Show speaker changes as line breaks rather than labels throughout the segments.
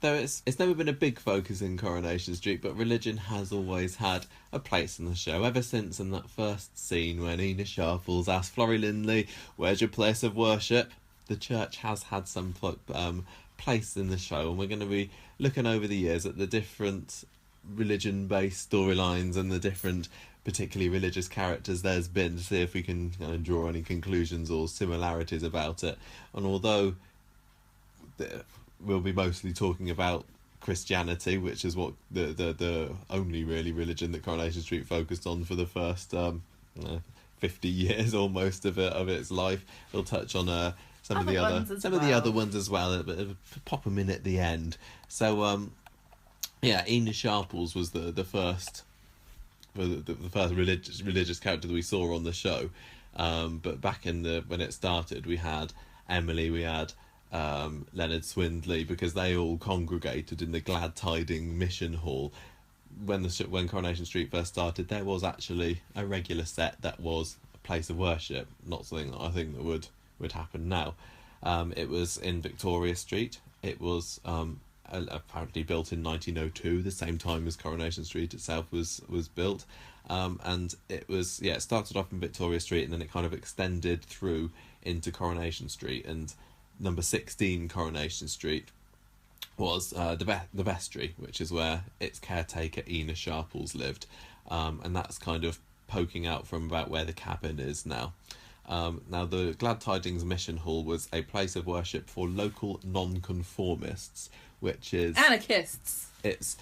though it's never been a big focus in Coronation Street, but religion has always had a place in the show, ever since in that first scene when Ena Sharples asked Florrie Lindley, "Where's your place of worship?" The church has had some place in the show, and we're going to be looking over the years at the different religion-based storylines and the different particularly religious characters there's been, to see if we can draw any conclusions or similarities about it. And although we'll be mostly talking about Christianity, which is what the only really religion that Coronation Street focused on for the first 50 years almost of its life, we'll touch on some of the other ones as well, but pop them in at the end. So Ena Sharples was the first religious character that we saw on the show. But back when it started, we had Emily, we had Leonard Swindley, because they all congregated in the Glad Tiding Mission Hall. When Coronation Street first started, there was actually a regular set that was a place of worship, not something that I think that would happen now. It was in Victoria Street. It was apparently built in 1902, the same time as Coronation Street itself was built, and it started off in Victoria Street, and then it kind of extended through into Coronation Street. And number 16 Coronation Street was the vestry, which is where its caretaker Ena Sharples lived, and that's kind of poking out from about where the cabin is now. Now, the Glad Tidings Mission Hall was a place of worship for local nonconformists, which is
anarchists.
It's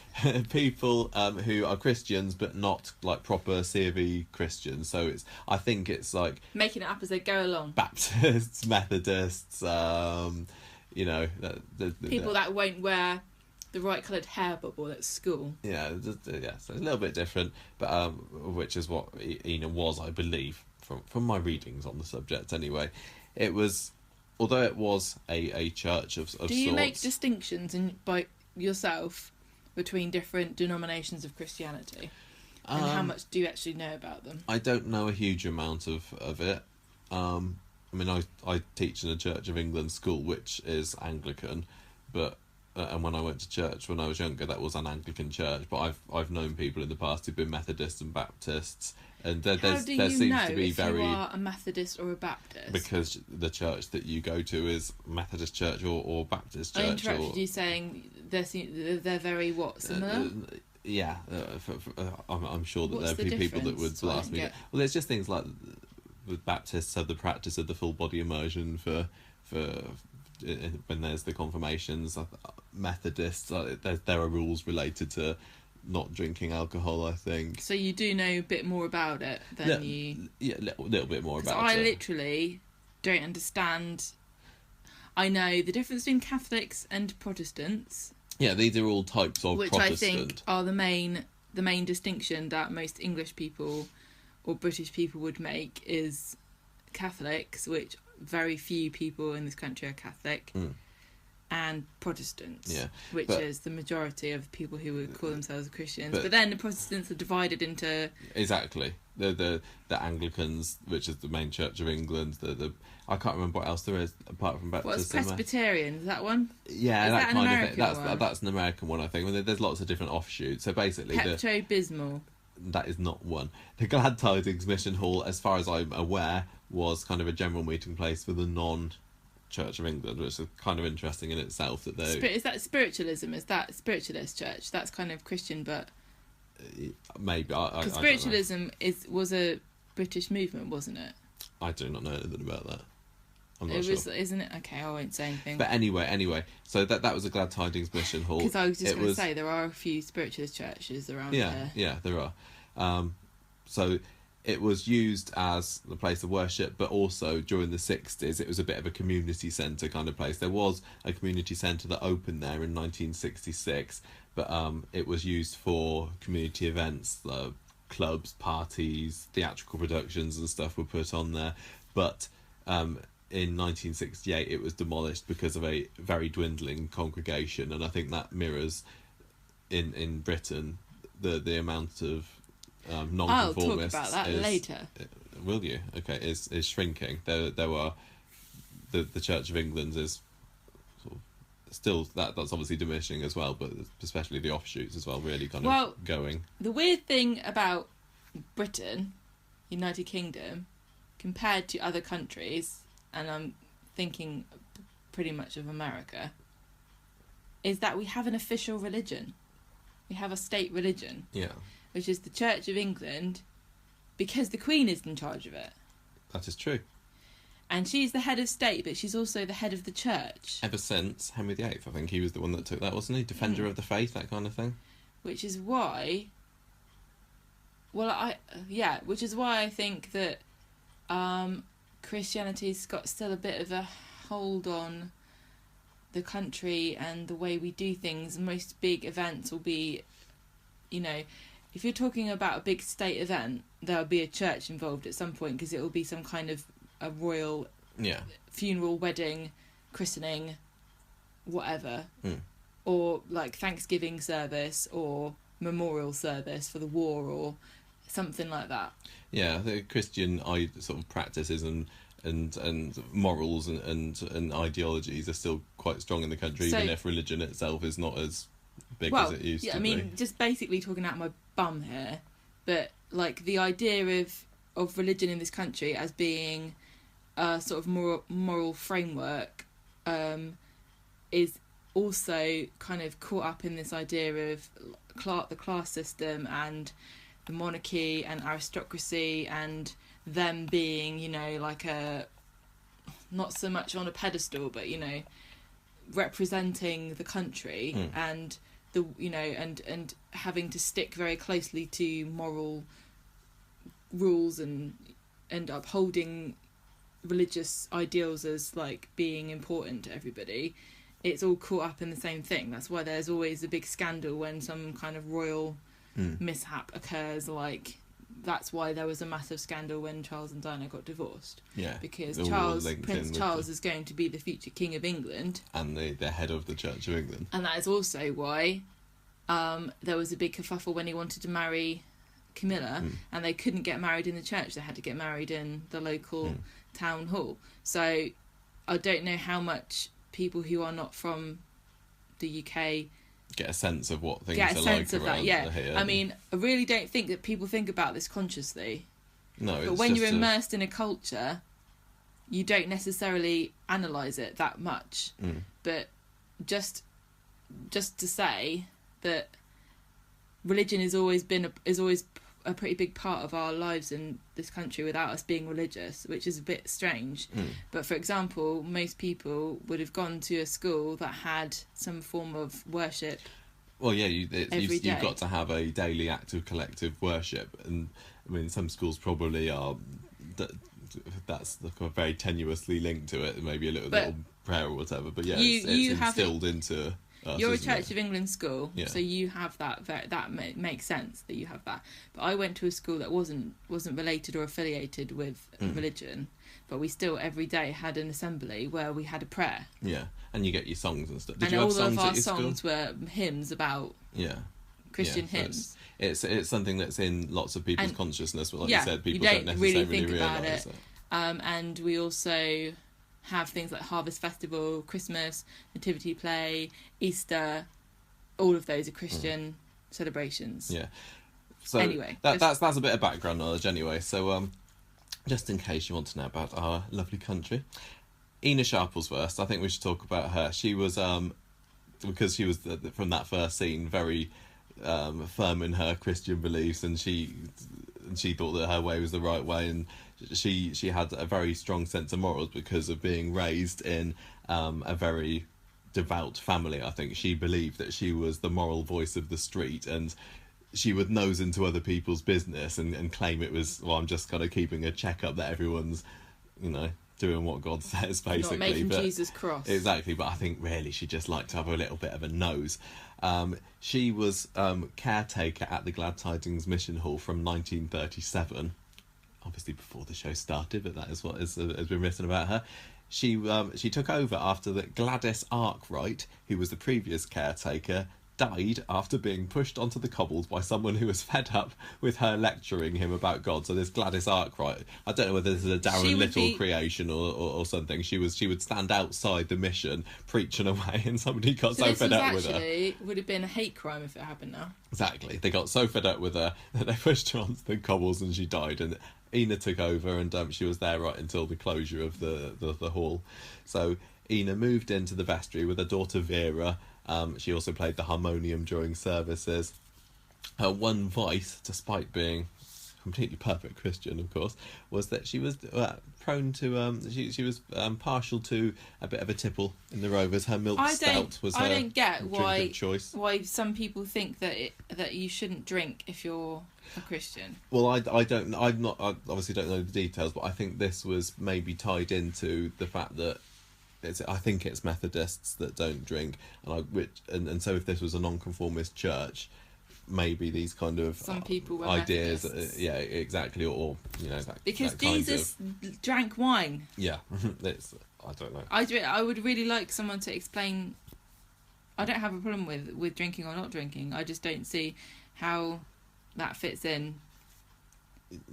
people who are Christians but not like proper COV Christians. So I think it's like
making it up as they go along.
Baptists, Methodists,
people that won't wear the right coloured hair bubble at school.
Yeah, so it's a little bit different, but which is what Ena was, I believe, from my readings on the subject. Anyway, it was, although it was a church of sorts.
Do you make distinctions by yourself between different denominations of Christianity? And how much do you actually know about them?
I don't know a huge amount of it. I mean, I teach in a Church of England school, which is Anglican, but and when I went to church when I was younger, that was an Anglican church. But I've known people in the past who've been Methodists and Baptists, and there seems to be
if you are a Methodist or a Baptist?
Because the church that you go to is Methodist church or Baptist church.
I interrupted you saying they're very similar.
Yeah, I'm sure that there'll be people that would ask me. Well, there's just things like with Baptists have the practice of the full body immersion for when there's the confirmations. Methodists, there are rules related to not drinking alcohol, I think.
So you do know a bit more about it than you...
Yeah, a little bit more about it.
I literally don't understand... I know the difference between Catholics and Protestants.
Yeah, these are all types of
which
Protestant.
I think are the main distinction that most English people or British people would make is Catholics, which very few people in this country are Catholic, and Protestants, which is the majority of people who would call themselves Christians. But then the Protestants are divided into...
Exactly. The Anglicans, which is the main Church of England, I can't remember what else there is apart from Baptist.
What's Presbyterian? Is that one?
Yeah,
is
that kind of thing.
One?
That's an American one, I think. I mean, there's lots of different offshoots. So basically,
Pepto-Bismol.
That is not one. The Glad Tidings Mission Hall, as far as I'm aware, was kind of a general meeting place for the non-Church of England, which is kind of interesting in itself. That they
is that spiritualism? Is that spiritualist church? That's kind of Christian, but
maybe
because spiritualism was a British movement, wasn't it?
I do not know anything about that. I'm not
sure. Isn't it? Okay, I won't say anything.
But anyway, so that was a Glad Tidings Mission Hall.
Because I was just going to say there are a few spiritualist churches around here.
Yeah, there are. So it was used as the place of worship, but also during the 60s, it was a bit of a community centre kind of place. There was a community centre that opened there in 1966, but it was used for community events, clubs, parties, theatrical productions and stuff were put on there. But in 1968 it was demolished because of a very dwindling congregation, and I think that mirrors in Britain the amount of non-conformists.
I'll talk about that later.
Will you? Okay, is shrinking. There were the Church of England is sort of still that's obviously diminishing as well, but especially the offshoots as well, really kind
Well,
of going.
The weird thing about Britain, United Kingdom, compared to other countries, and I'm thinking pretty much of America, is that we have an official religion. We have a state religion.
Yeah.
Which is the Church of England, because the Queen is in charge of it.
That is true.
And she's the head of state, but she's also the head of the church.
Ever since Henry VIII, I think he was the one that took that, wasn't he? Defender of the faith, that kind of thing.
Which is why... which is why I think that Christianity's got still a bit of a hold on the country and the way we do things. Most big events will be, if you're talking about a big state event, there'll be a church involved at some point, because it will be some kind of a royal funeral, wedding, christening, whatever. Or like Thanksgiving service or memorial service for the war or something like that. Yeah,
the Christian sort of practices and morals and ideologies are still quite strong in the country, even if religion itself is not as big as it used to be. I mean,
just basically talking out my bum here, but like the idea of religion in this country as being a sort of moral framework is also kind of caught up in this idea of the class system and the monarchy and aristocracy, and them being, like not so much on a pedestal, but representing the country and the and having to stick very closely to moral rules and upholding religious ideals as like being important to everybody. It's all caught up in the same thing. That's why there's always a big scandal when some kind of royal mishap occurs. Like that's why there was a massive scandal when Charles and Diana got divorced.
Yeah,
because Prince Charles is going to be the future King of England
and the head of the Church of England.
And that is also why there was a big kerfuffle when he wanted to marry Camilla, and they couldn't get married in the church. They had to get married in the local town hall. So I don't know how much people who are not from the UK
get a sense of what things are like around here.
I mean, I really don't think that people think about this consciously.
No,
but when you're immersed in a culture, you don't necessarily analyse it that much. But just to say that religion has always been a pretty big part of our lives in this country without us being religious, which is a bit strange. But for example, most people would have gone to a school that had some form of worship. Well, yeah, you've got to have a daily act of collective worship, and I mean some schools probably are. That's very tenuously linked to it, maybe a little prayer or whatever. But yeah, it's instilled into. You're a Church of England school, so you have that. That makes sense that you have that. But I went to a school that wasn't related or affiliated with religion, but we still every day had an assembly where we had a prayer. Yeah, and you get your songs and stuff. Did you have songs at your school? And all of our songs were hymns about Christian hymns. It's something that's in lots of people's consciousness, but like you said, people don't necessarily really think about it. And we also have things like Harvest Festival, Christmas, Nativity Play, Easter. All of those are Christian celebrations. Yeah. So anyway, that's a bit of background knowledge anyway. So just in case you want to know about our lovely country, Ena Sharples first. I think we should talk about her. She was because she was from that first scene very firm in her Christian beliefs, and she thought that her way was the right way, and she had a very strong sense of morals because of being raised in a very devout family. I think she believed that she was the moral voice of the street, and she would nose into other people's business and claim it was, well, I'm just kind of keeping a check up that everyone's, doing what God says, basically. Not making Jesus cross. Exactly, but I think really she just liked to have a little bit of a nose. She was caretaker at the Glad Tidings Mission Hall from 1937. Obviously before the show started, but that is what has been written about her. She took over after the Gladys Arkwright, who was the previous caretaker,
died after being pushed onto the cobbles by someone who was fed up with her lecturing him about God. So this Gladys Arkwright, I don't know whether this is a Darren Little creation or something. She would stand outside the mission preaching away, and somebody got so fed up with her.
It would have been a hate crime if it happened now.
Exactly. They got so fed up with her that they pushed her onto the cobbles and she died. And Ena took over, and she was there right until the closure of the hall. So Ena moved into the vestry with her daughter Vera. She also played the harmonium during services. Her one vice, despite being completely perfect Christian, of course, was that she was prone to she was partial to a bit of a tipple in the Rovers. Her milk stout was her
I don't get
drink of choice.
Why some people think that you shouldn't drink if you're a Christian.
Well, I obviously don't know the details, but I think this was maybe tied into the fact that I think it's Methodists that don't drink, and so if this was a nonconformist church, maybe these kind of
some people were
ideas,
Methodists.
Exactly, or
because Jesus drank wine.
Yeah, I don't know.
I would really like someone to explain. I don't have a problem with drinking or not drinking. I just don't see how that fits in.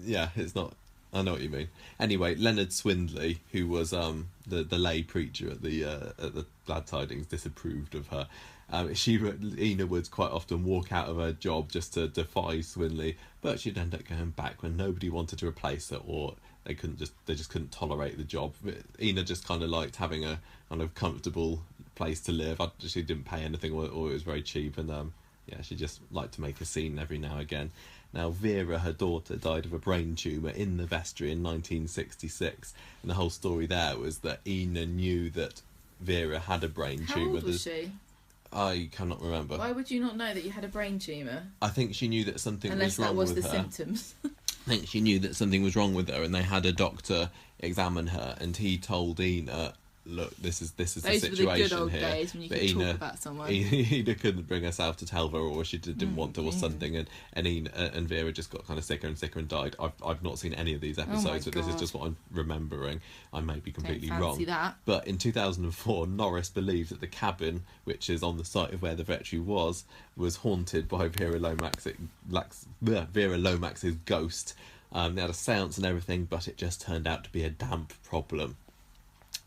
Yeah, it's not. I know what you mean. Anyway, Leonard Swindley, who was the lay preacher at the Glad Tidings, disapproved of her. Ena would quite often walk out of her job just to defy Swindley, but she'd end up going back when nobody wanted to replace her, or they just couldn't tolerate the job. Ena just kind of liked having a kind of comfortable place to live. She didn't pay anything, or it was very cheap, and she just liked to make a scene every now and again. Now, Vera, her daughter, died of a brain tumour in the vestry in 1966. And the whole story there was that Ena knew that Vera had a brain tumour.
How old was she?
I cannot remember.
Why would you not know that you had a brain tumour?
I think she knew that something was wrong with her.
Unless that was the symptoms.
I think she knew that something was wrong with her, and they had a doctor examine her, and he told Ena, look, this is the situation here. Those were the good old
days when you could talk about someone.
Ena couldn't bring herself to tell her, or she didn't want to, or something, and Ena and Vera just got kind of sicker and sicker and died. I've not seen any of these episodes, but this is just what I'm remembering. I may be completely wrong.
That.
But in 2004, Norris believed that the cabin, which is on the site of where the vestry was haunted by Vera Lomax's ghost. They had a séance and everything, but it just turned out to be a damp problem.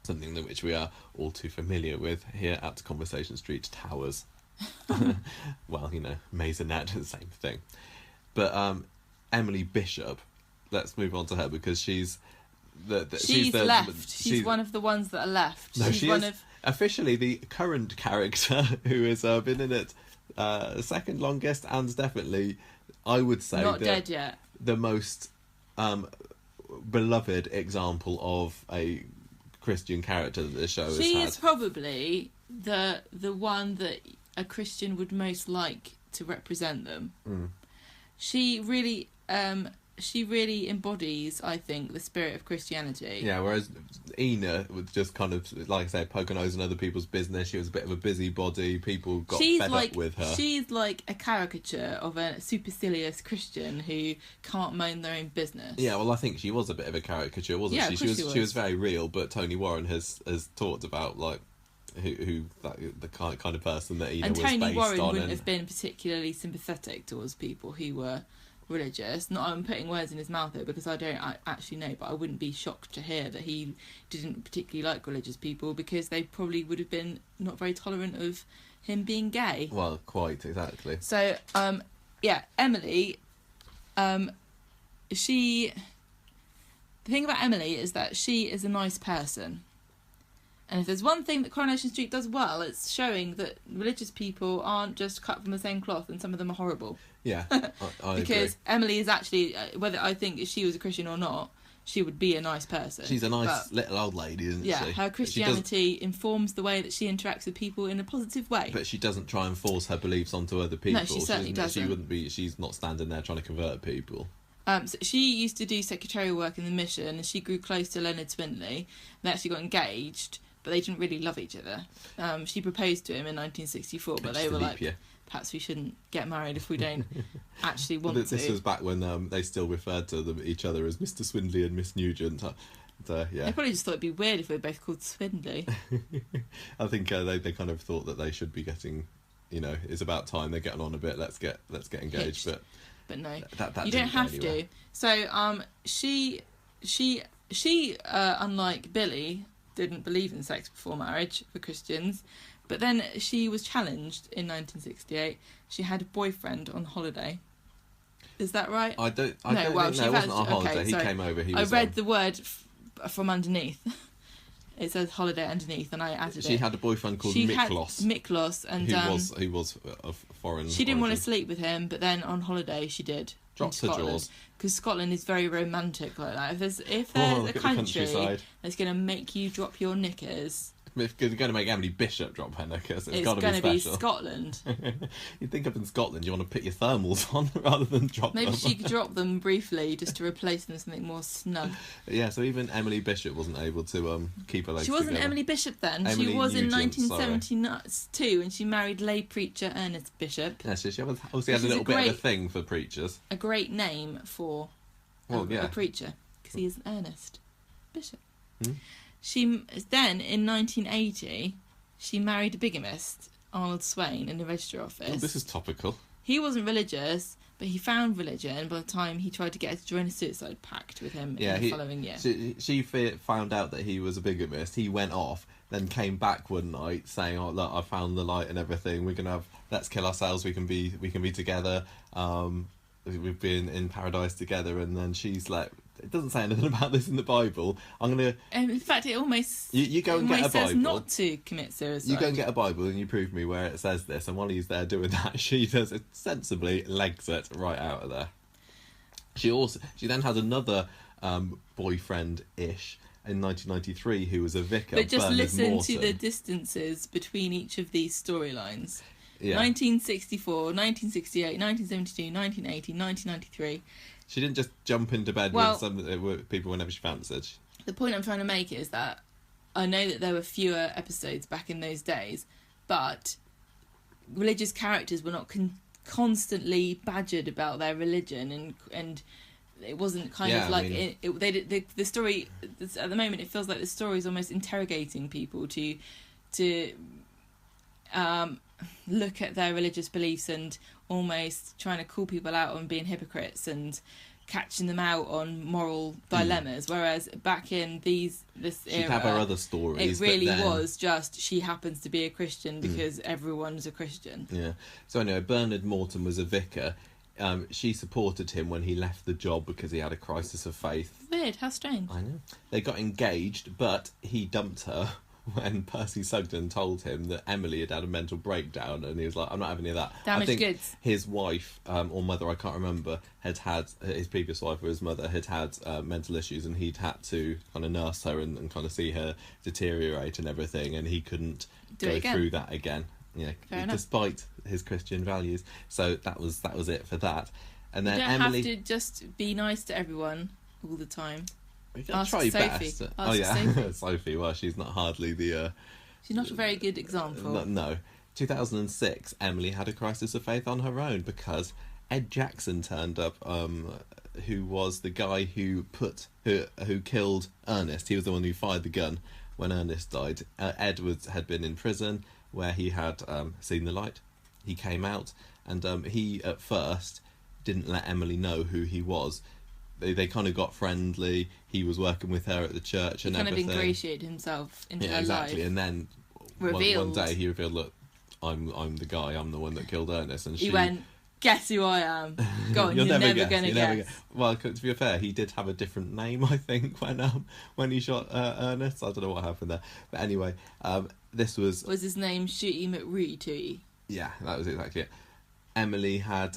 Something that which we are all too familiar with here at Coronation Street Towers. Well, Maisonette, the same thing. But Emily Bishop, let's move on to her, because she's left.
She's one of the ones that are left.
No, she is officially the current character who has been in it second longest, and definitely, I would say,
not dead yet.
The most beloved example of a Christian character that the show has had.
She is probably the one that a Christian would most like to represent them. She really embodies, I think, the spirit of Christianity. Yeah,
whereas Ena was just kind of, like I say, poking holes in other people's business. She was a bit of a busybody. People got fed up with her.
She's like a caricature of a supercilious Christian who can't mind their own business.
Yeah, well, I think she was a bit of a caricature, wasn't she? She was very real, but Tony Warren has talked about, like, who the kind of person that Ena was based on.
And Tony Warren wouldn't have been particularly sympathetic towards people who were religious. Not I'm putting words in his mouth though, because I don't actually know, but I wouldn't be shocked to hear that he didn't particularly like religious people, because they probably would have been not very tolerant of him being gay.
Well, quite exactly.
So Emily, the thing about Emily is that she is a nice person. And if there's one thing that Coronation Street does well, it's showing that religious people aren't just cut from the same cloth, and some of them are horrible.
Yeah, I
because
agree.
Emily is actually, whether I think if she was a Christian or not, she would be a nice person.
She's a nice little old lady, isn't she?
Yeah, her Christianity informs the way that she interacts with people in a positive way.
But she doesn't try and force her beliefs onto other people.
No, she certainly doesn't.
She wouldn't be. She's not standing there trying to convert people.
So she used to do secretarial work in the mission, and she grew close to Leonard Swindley. They actually got engaged, but they didn't really love each other. She proposed to him in 1964, but they were like, perhaps we shouldn't get married if we don't actually want to.
This was back when they still referred to each other as Mr. Swindley and Miss Nugent. Yeah.
They probably just thought it'd be weird if we were both called Swindley.
I think they kind of thought that they should be getting it's about time they're getting on a bit. Let's get engaged.
Hitched. But no,
that
you don't have to. So she unlike Billy, didn't believe in sex before marriage for Christians, but then she was challenged in 1968. She had a boyfriend on holiday. Is that right?
I don't think it wasn't on holiday. He came over.
I read the word from underneath. It says holiday underneath, and I added it.
She had a boyfriend called Miklos.
Miklos, and
who was of foreign.
She didn't want to sleep with him, but then on holiday she did.
Dropped her jaws.
Because Scotland is very romantic like that. If there's a country that's going to make you drop your knickers,
if you're going to make Emily Bishop drop her knickers, it's got to be special.
It's going to be Scotland.
You'd think up in Scotland you want to put your thermals on rather than drop them.
Maybe she could drop them briefly just to replace them with something more snug.
Yeah, so even Emily Bishop wasn't able to keep her legs together.
She wasn't Emily Bishop then.
Emily
she was
Nugent,
in 1972 and she married lay preacher Ernest Bishop.
Yeah, so she obviously had a little bit of a thing for preachers.
A great name for a preacher, because he is Ernest Bishop. She then, in 1980, she married a bigamist, Arnold Swain, in the register office.
Oh, this is topical.
He wasn't religious, but he found religion by the time he tried to get her to join a suicide pact with him in the following year.
She found out that he was a bigamist. He went off, then came back one night saying, "Oh, look, I found the light and everything. We're gonna let's kill ourselves. We can be together. We've been in paradise together." And then she's like, it doesn't say anything about this in the Bible. I'm gonna.
In fact, it almost
you go and get a Bible.
Says not to commit suicide.
You go and get a Bible and you prove me where it says this. And while he's there doing that, she does it sensibly, legs it right out of there. She then had another boyfriend-ish in 1993 who was a vicar.
But just
Bernard
listen
Morton.
to the distances between each of these storylines.
Yeah.
1964, 1968, 1972, 1980, 1993.
She didn't just jump into bed with some people whenever she fancied.
The point I'm trying to make is that I know that there were fewer episodes back in those days, but religious characters were not constantly badgered about their religion, and it wasn't kind of like the story. At the moment, it feels like the story is almost interrogating people to look at their religious beliefs and almost trying to call people out on being hypocrites and catching them out on moral dilemmas. Whereas back in this
She'd
era,
have her other stories.
It really was just she happens to be a Christian because everyone's a Christian.
Yeah. So anyway, Bernard Morton was a vicar. She supported him when he left the job because he had a crisis of faith.
Weird, how strange.
I know. They got engaged, but he dumped her when Percy Sugden told him that Emily had had a mental breakdown, and he was like, "I'm not having any of that."
Damaged goods.
His wife or mother, I can't remember, had his previous wife or his mother had mental issues, and he'd had to kind of nurse her and kind of see her deteriorate and everything, and he couldn't go through that again. Yeah, despite his Christian values. So that was it for that. And then
you don't
Emily
have to just be nice to everyone all the time.
Ask
Sophie.
Best.
Sophie.
Sophie. Well, she's not hardly the.
She's not a very good example.
No. 2006, Emily had a crisis of faith on her own because Ed Jackson turned up, who was the guy who killed Ernest. He was the one who fired the gun when Ernest died. Ed had been in prison where he had seen the light. He came out, and he at first didn't let Emily know who he was. They kind of got friendly. He was working with her at the church and everything.
Kind of ingratiated himself into her
exactly.
life.
And then one day he revealed, "Look, I'm the guy. I'm the one that killed Ernest." And
he went, "Guess who I am? Go on, you're never going to guess."
Well, to be fair, he did have a different name, I think, when he shot Ernest. I don't know what happened there, but anyway, this was
his name Shooty McRooty?
Yeah, that was exactly it. Emily had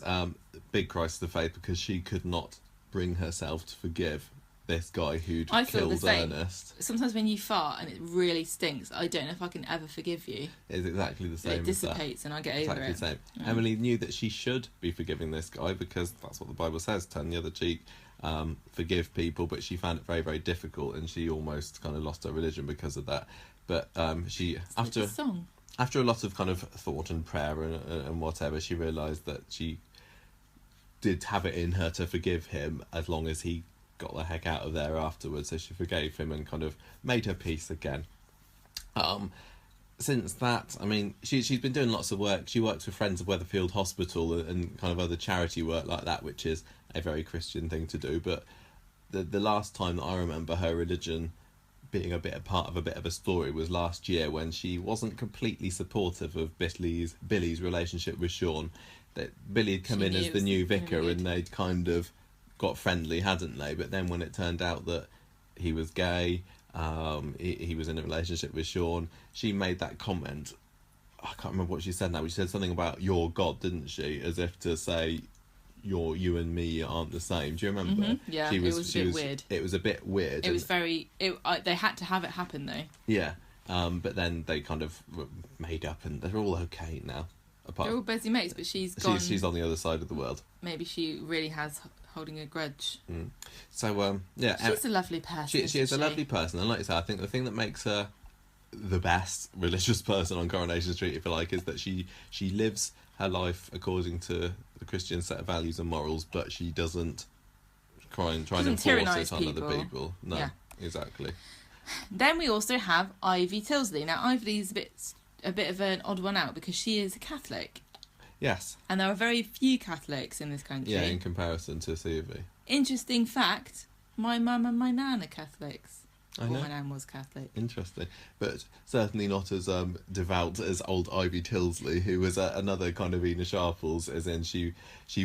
big crisis of faith because she could not bring herself to forgive this guy who'd killed Ernest.
Sometimes when you fart and it really stinks, I don't know if I can ever forgive you.
It's exactly the same.
It dissipates and I get over it.
Exactly the same. Yeah. Emily knew that she should be forgiving this guy because that's what the Bible says, turn the other cheek, forgive people, but she found it very, very difficult and she almost kind of lost her religion because of that. But after a lot of kind of thought and prayer and whatever, she realised that she did have it in her to forgive him as long as he got the heck out of there afterwards. So she forgave him and kind of made her peace again. since that, I mean, she's been doing lots of work. She works with Friends of Weatherfield Hospital and kind of other charity work like that, which is a very Christian thing to do. But the last time that I remember her religion being a part of a story was last year, when she wasn't completely supportive of Billy's relationship with Sean. That Billy had come in as the new vicar, and they'd kind of got friendly, hadn't they? But then when it turned out that he was gay, he was in a relationship with Sean, she made that comment. I can't remember what she said now, but she said something about "your God," didn't she? As if to say, you and me aren't the same. Do you remember?
Mm-hmm. Yeah, it was a bit weird.
It was a bit weird.
It was very... they had to have it happen, though.
Yeah, but then they kind of made up, and they're all okay now.
They're all busy mates, but she's gone...
She's on the other side of the world.
Maybe she really has holding a grudge.
So, yeah.
She's a lovely person,
She is a lovely person, and like I said, I think the thing that makes her the best religious person on Coronation Street, if you like, is that she lives her life according to the Christian set of values and morals, but she doesn't try and enforce it on other people. No, yeah. Exactly.
Then we also have Ivy Tilsley. Now, Ivy's a bit of an odd one out because she is a Catholic.
Yes.
And there are very few Catholics in this country.
Yeah, in comparison to Suvi.
Interesting fact, my mum and my nan are Catholics.
I know.
My nan was Catholic.
Interesting. But certainly not as devout as old Ivy Tilsley, who was another kind of Ena Sharples, as in she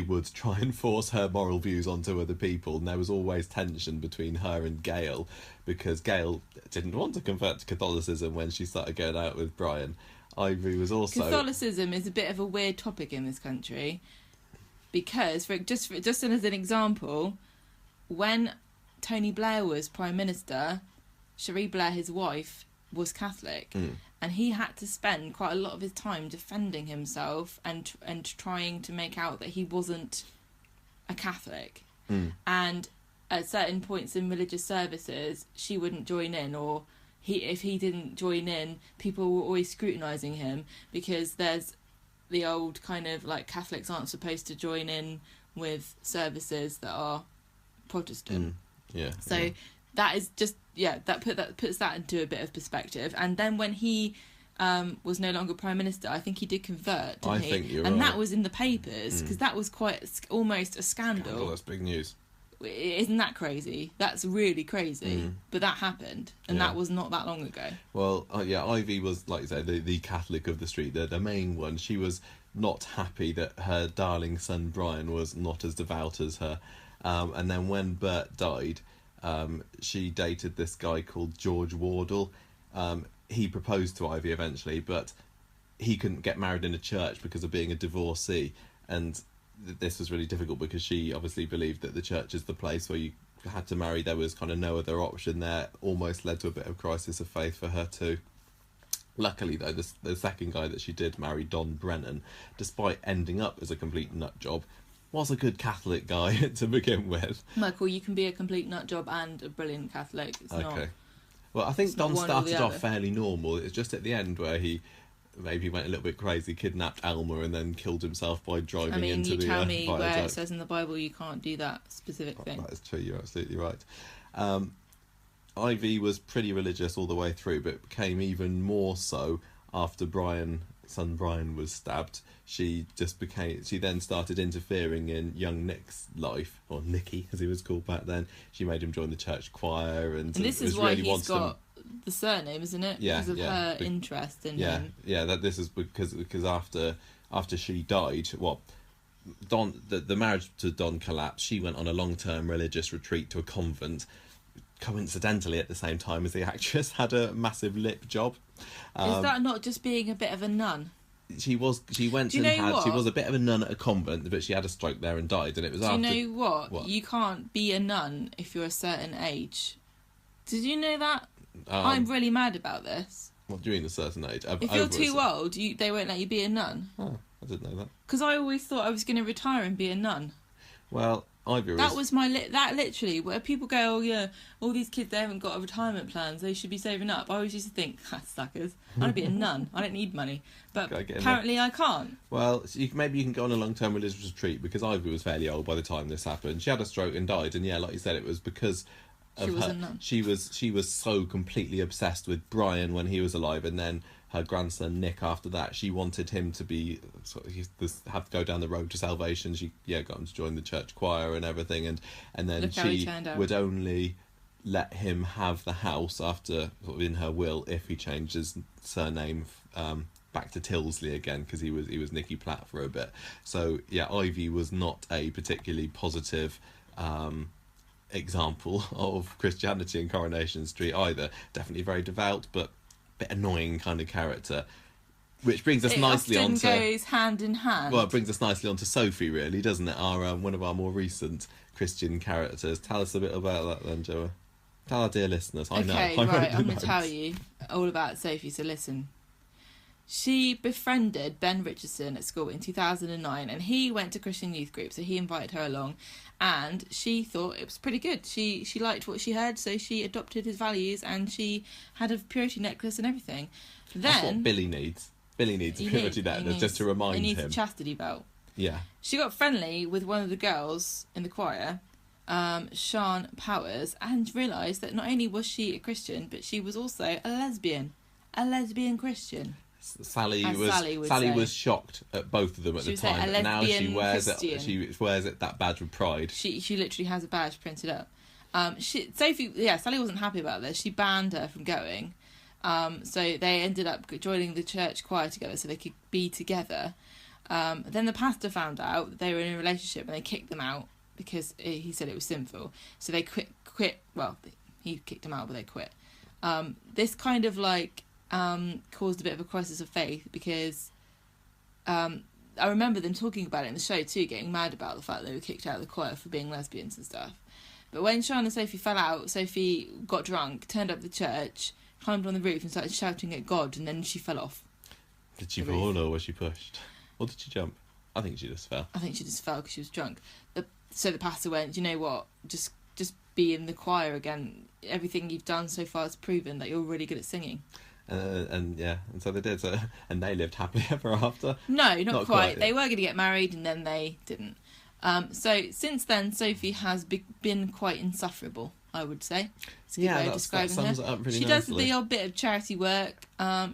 would try and force her moral views onto other people, and there was always tension between her and Gail, because Gail didn't want to convert to Catholicism when she started going out with Brian. Ivy was also...
Catholicism is a bit of a weird topic in this country, because, just as an example, when Tony Blair was Prime Minister, Cherie Blair, his wife, was Catholic, and he had to spend quite a lot of his time defending himself and trying to make out that he wasn't a Catholic. And at certain points in religious services, she wouldn't join in, or if he didn't join in, people were always scrutinising him, because there's the old kind of like Catholics aren't supposed to join in with services that are Protestant.
Yeah.
So
yeah.
that is just that puts that into a bit of perspective. And then when he was no longer Prime Minister, I think he did convert, didn't he?
Think you're
and
right.
That was in the papers, because that was almost a scandal.
That's big news.
Isn't that crazy? That's really crazy. But that happened, and that was not that long ago.
Well, Ivy was, like you said, the Catholic of the street, the main one. She was not happy that her darling son Brian was not as devout as her. And then when Bert died, she dated this guy called George Wardle. He proposed to Ivy eventually, but he couldn't get married in a church because of being a divorcee. And this was really difficult because she obviously believed that the church is the place where you had to marry. There was kind of no other option there. Almost led to a bit of crisis of faith for her too. Luckily, though, the second guy that she did marry, Don Brennan, despite ending up as a complete nut job, was a good Catholic guy to begin with.
Michael, you can be a complete nut job and a brilliant Catholic. It's
okay. Well, I think Don started off fairly normal. It's just at the end where he maybe went a little bit crazy, kidnapped Elmer, and then killed himself by driving into the
you tell me
viaduct.
where it says in the Bible you can't do that specific thing.
That is true, you're absolutely right. Ivy was pretty religious all the way through, but became even more so after son Brian was stabbed. She then started interfering in young Nick's life, or Nicky as he was called back then. She made him join the church choir, and
this is why he's got the surname, isn't it?
Yeah,
because of her interest in him.
Yeah, this is because after she died, the marriage to Don collapsed. She went on a long-term religious retreat to a convent. Coincidentally, at the same time as the actress had a massive lip job.
Is that not just being a bit of a nun?
She was a bit of a nun at a convent, but she had a stroke there and died, and it was after...
Do you know what? You can't be a nun if you're a certain age. Did you know that? I'm really mad about this.
What do you mean a certain age?
If you're too old, they won't let you be a nun.
Oh, I didn't know that.
Because I always thought I was going to retire and be a nun.
Well,
that was that literally, where people go, oh yeah, all these kids, they haven't got a retirement plans, they should be saving up. I always used to think, suckers, I want to be a nun, I don't need money. But apparently I can't.
Well, maybe you can go on a long-term religious retreat, because Ivy was fairly old by the time this happened. She had a stroke and died, and like you said, it was because of
She was
her.
a nun.
She was so completely obsessed with Brian when he was alive, and then her grandson Nick after that. She wanted him to be have to go down the road to salvation. She got him to join the church choir and everything, and then
Look how he
she
turned out.
would only let him have the house after, sort of in her will, if he changed his surname back to Tilsley again, because he was Nicky Platt for a bit. So yeah, Ivy was not a particularly positive example of Christianity in Coronation Street either. Definitely very devout, but a bit annoying kind of character. Which brings us nicely
often
onto
goes hand in hand.
well, it brings us nicely onto Sophie, really, doesn't it? Our one of our more recent Christian characters. Tell us a bit about that then, Joa. Tell our dear listeners. I know.
Okay,
I wrote
right,
the
I'm going
notes.
to tell you all about Sophie, so listen. She befriended Ben Richardson at school in 2009, and he went to Christian youth group, so he invited her along, and she thought it was pretty good. She liked what she heard, so she adopted his values, and she had a purity necklace and everything.
That's
Then
what Billy needs. Billy needs a purity necklace, just to remind
he needs
him.
a chastity belt.
Yeah.
She got friendly with one of the girls in the choir, Sian Powers, and realised that not only was she a Christian, but she was also a lesbian Christian.
Sally
As Sally would say.
was shocked at both of them at
She
the
would say
time.
a
But now she
lesbian
wears
Christian.
it. She wears it that badge with pride.
She literally has a badge printed up. Sally wasn't happy about this. She banned her from going. So they ended up joining the church choir together so they could be together. Then the pastor found out that they were in a relationship and they kicked them out because he said it was sinful. So they quit. Well, he kicked them out, but they quit. This kind of caused a bit of a crisis of faith because I remember them talking about it in the show too, getting mad about the fact they were kicked out of the choir for being lesbians and stuff. But when Sian and Sophie fell out, Sophie got drunk, turned up the church, climbed on the roof and started shouting at God, and then she fell off.
Did she fall or was she pushed? Or did she jump? I think she just fell.
I think she just fell because she was drunk. So the pastor went, you know what, just be in the choir again. Everything you've done so far has proven that you're really good at singing.
And so they did. So, and they lived happily ever after.
No, not quite.
Yeah.
They were going to get married and then they didn't. So since then, Sophie has been quite insufferable, I would say. It's a good way of describing
that sums
her.
it up pretty
She does
nicely.
the odd bit of charity work.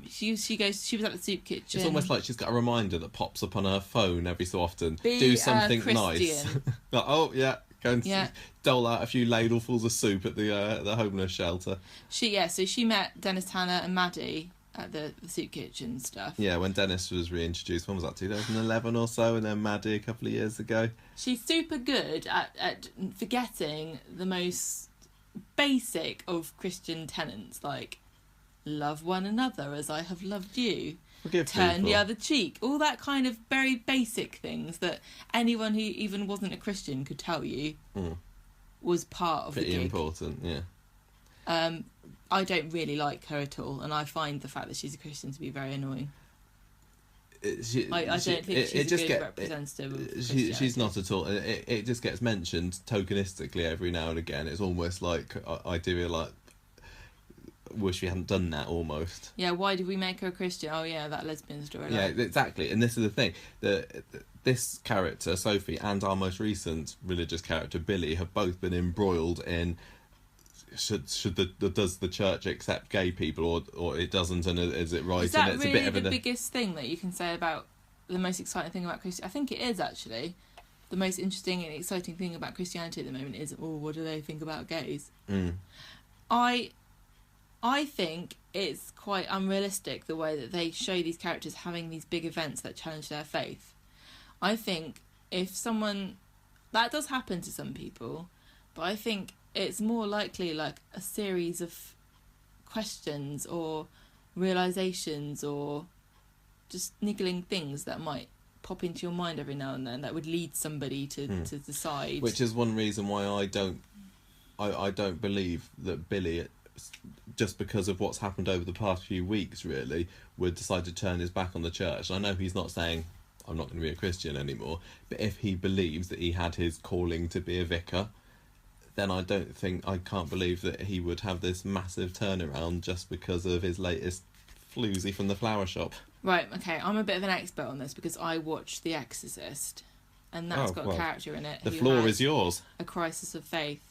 She was at the soup kitchen.
It's almost like she's got a reminder that pops up on her phone every so often.
Be
Do
a
something nice.
Christian.
Like, oh yeah, go and dole out a few ladlefuls of soup at the homeless shelter.
So she met Dennis Tanner and Maddie at the soup kitchen stuff.
Yeah, when Dennis was reintroduced, when was that, 2011 or so, and then Maddie a couple of years ago.
She's super good at forgetting the most basic of Christian tenets, like love one another as I have loved you.
Forgive
Turn
people.
the other cheek. All that kind of very basic things that anyone who even wasn't a Christian could tell you was part of
Pretty
the gig.
important, yeah.
I don't really like her at all, and I find the fact that she's a Christian to be very annoying. I don't think she's a good representative of Christianity.
She's not at all. It just gets mentioned tokenistically every now and again. It's almost like I do wish we hadn't done that almost.
Yeah, why did we make her a Christian? Oh yeah, that lesbian story.
Yeah, exactly. And this is the thing. This character, Sophie, and our most recent religious character, Billy, have both been embroiled in does the church accept gay people or it doesn't, and is it right?
Is that
and it's
really
a bit of
the biggest thing that you can say about the most exciting thing about Christianity? I think it is actually. The most interesting and exciting thing about Christianity at the moment is, what do they think about gays? I think it's quite unrealistic the way that they show these characters having these big events that challenge their faith. I think if someone... That does happen to some people, but I think it's more likely like a series of questions or realizations or just niggling things that might pop into your mind every now and then that would lead somebody to decide.
Which is one reason why I don't believe that Billy, just because of what's happened over the past few weeks, really, would decide to turn his back on the church. I know he's not saying, I'm not going to be a Christian anymore, but if he believes that he had his calling to be a vicar, then I can't believe that he would have this massive turnaround just because of his latest floozy from the flower shop.
Right, okay, I'm a bit of an expert on this because I watched The Exorcist, and that's got a character in it.
The floor is yours.
A crisis of faith.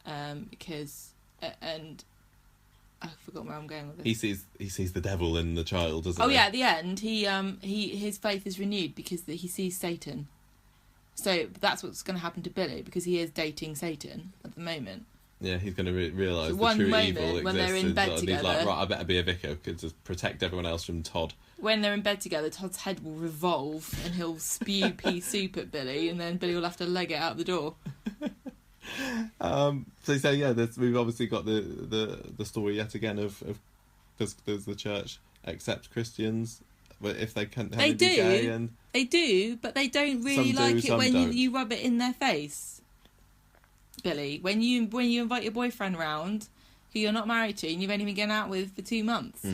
because and I forgot where I'm going with this.
He sees the devil in the child, doesn't he?
Oh yeah, at the end, his faith is renewed because he sees Satan. So that's what's going to happen to Billy, because he is dating Satan at the moment.
Yeah, he's going to realise
So
the
one
true
moment
evil exists.
when they're in bed
and
together,
he's like, right, I better be a vicar to protect everyone else from Todd.
when they're in bed together, Todd's head will revolve and he'll spew pea soup at Billy, and then Billy will have to leg it out the door.
So yeah, we've obviously got the story yet again of does the church accept Christians if they can't
They
be gay, and
They do, but they don't really
Some do,
like it
some
when
don't.
you rub it in their face. Billy, when you invite your boyfriend round, who you're not married to, and you've only been going out with for 2 months,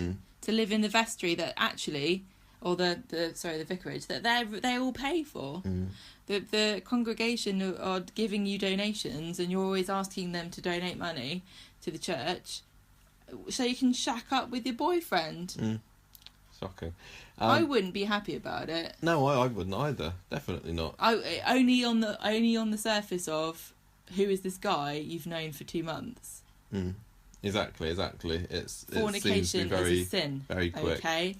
to live in the vestry that actually, or the vicarage that they all pay for. The congregation are giving you donations, and you're always asking them to donate money to the church, so you can shack up with your boyfriend.
shocking.
I wouldn't be happy about it.
No, I wouldn't either. Definitely not.
Only on the surface of, who is this guy you've known for 2 months?
Exactly.
Fornication is a sin.
Very quick.
Okay.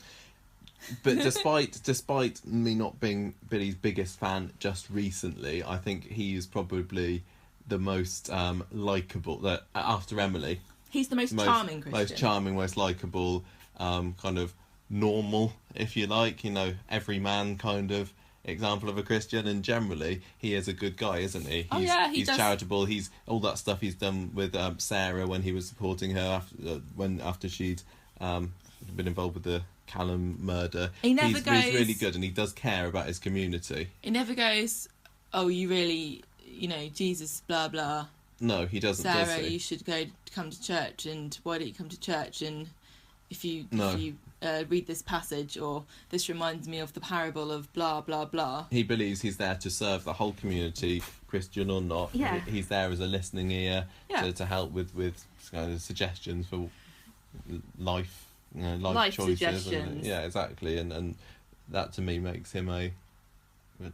But despite me not being Billy's biggest fan just recently, I think he is probably the most likeable. That after Emily,
He's the most charming Christian.
Most charming, most likeable, kind of normal, if you like. Every man kind of example of a Christian, and generally he is a good guy, isn't he? He's charitable. He's all that stuff he's done with Sarah when he was supporting her after she'd been involved with the Callum murder. He's really good, and he does care about his community. He
never goes, oh, you really, Jesus, blah blah.
No, he doesn't.
Sarah,
does he?
You should come to church, and why don't you come to church? And if you read this passage, or this reminds me of the parable of blah blah blah. He
believes he's there to serve the whole community, Christian or not.
Yeah.
He's there as a listening ear to help with kind of suggestions for life. Life choices.
Suggestions.
Yeah, exactly, and that to me makes him a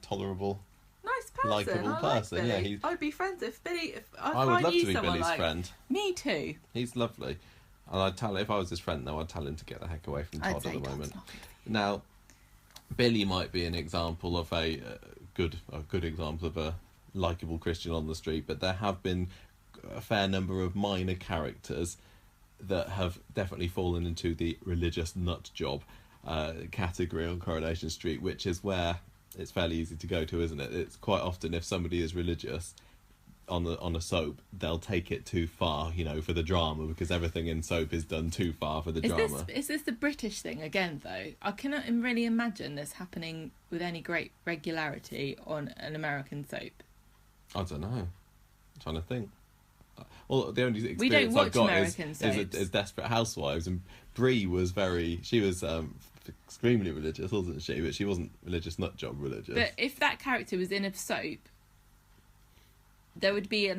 tolerable,
nice person,
likeable person.
Like
yeah,
I'd be friends if Billy.
I would love to be Billy's friend.
Me too.
He's lovely, and I'd tell if I was his friend though, I'd tell him to get the heck away from Todd at the moment. Now, Billy might be an example of a good example of a likeable Christian on the street, but there have been a fair number of minor characters that have definitely fallen into the religious nut job category on Coronation Street, which is where it's fairly easy to go to, isn't it? It's quite often, if somebody is religious on a soap, they'll take it too far, for the drama, because everything in soap is done too far for the drama.
Is this the British thing again, though? I cannot really imagine this happening with any great regularity on an American soap.
I don't know. I'm trying to think. Well, the only
we don't
experience
watch
I've got
American soaps.
is Desperate Housewives, and Brie was extremely religious, wasn't she? But she wasn't religious nut job religious.
But if that character was in a soap, there would be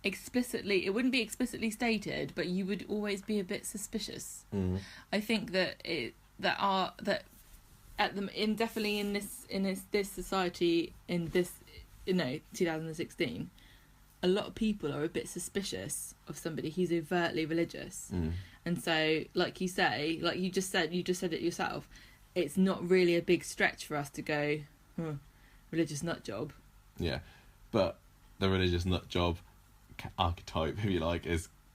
explicitly, it wouldn't be explicitly stated, but you would always be a bit suspicious. I think definitely in this society, in this 2016, a lot of people are a bit suspicious of somebody who's overtly religious. And so, like you say, like you just said it yourself, it's not really a big stretch for us to go, religious nut job.
Yeah, but the religious nut job archetype, if you like,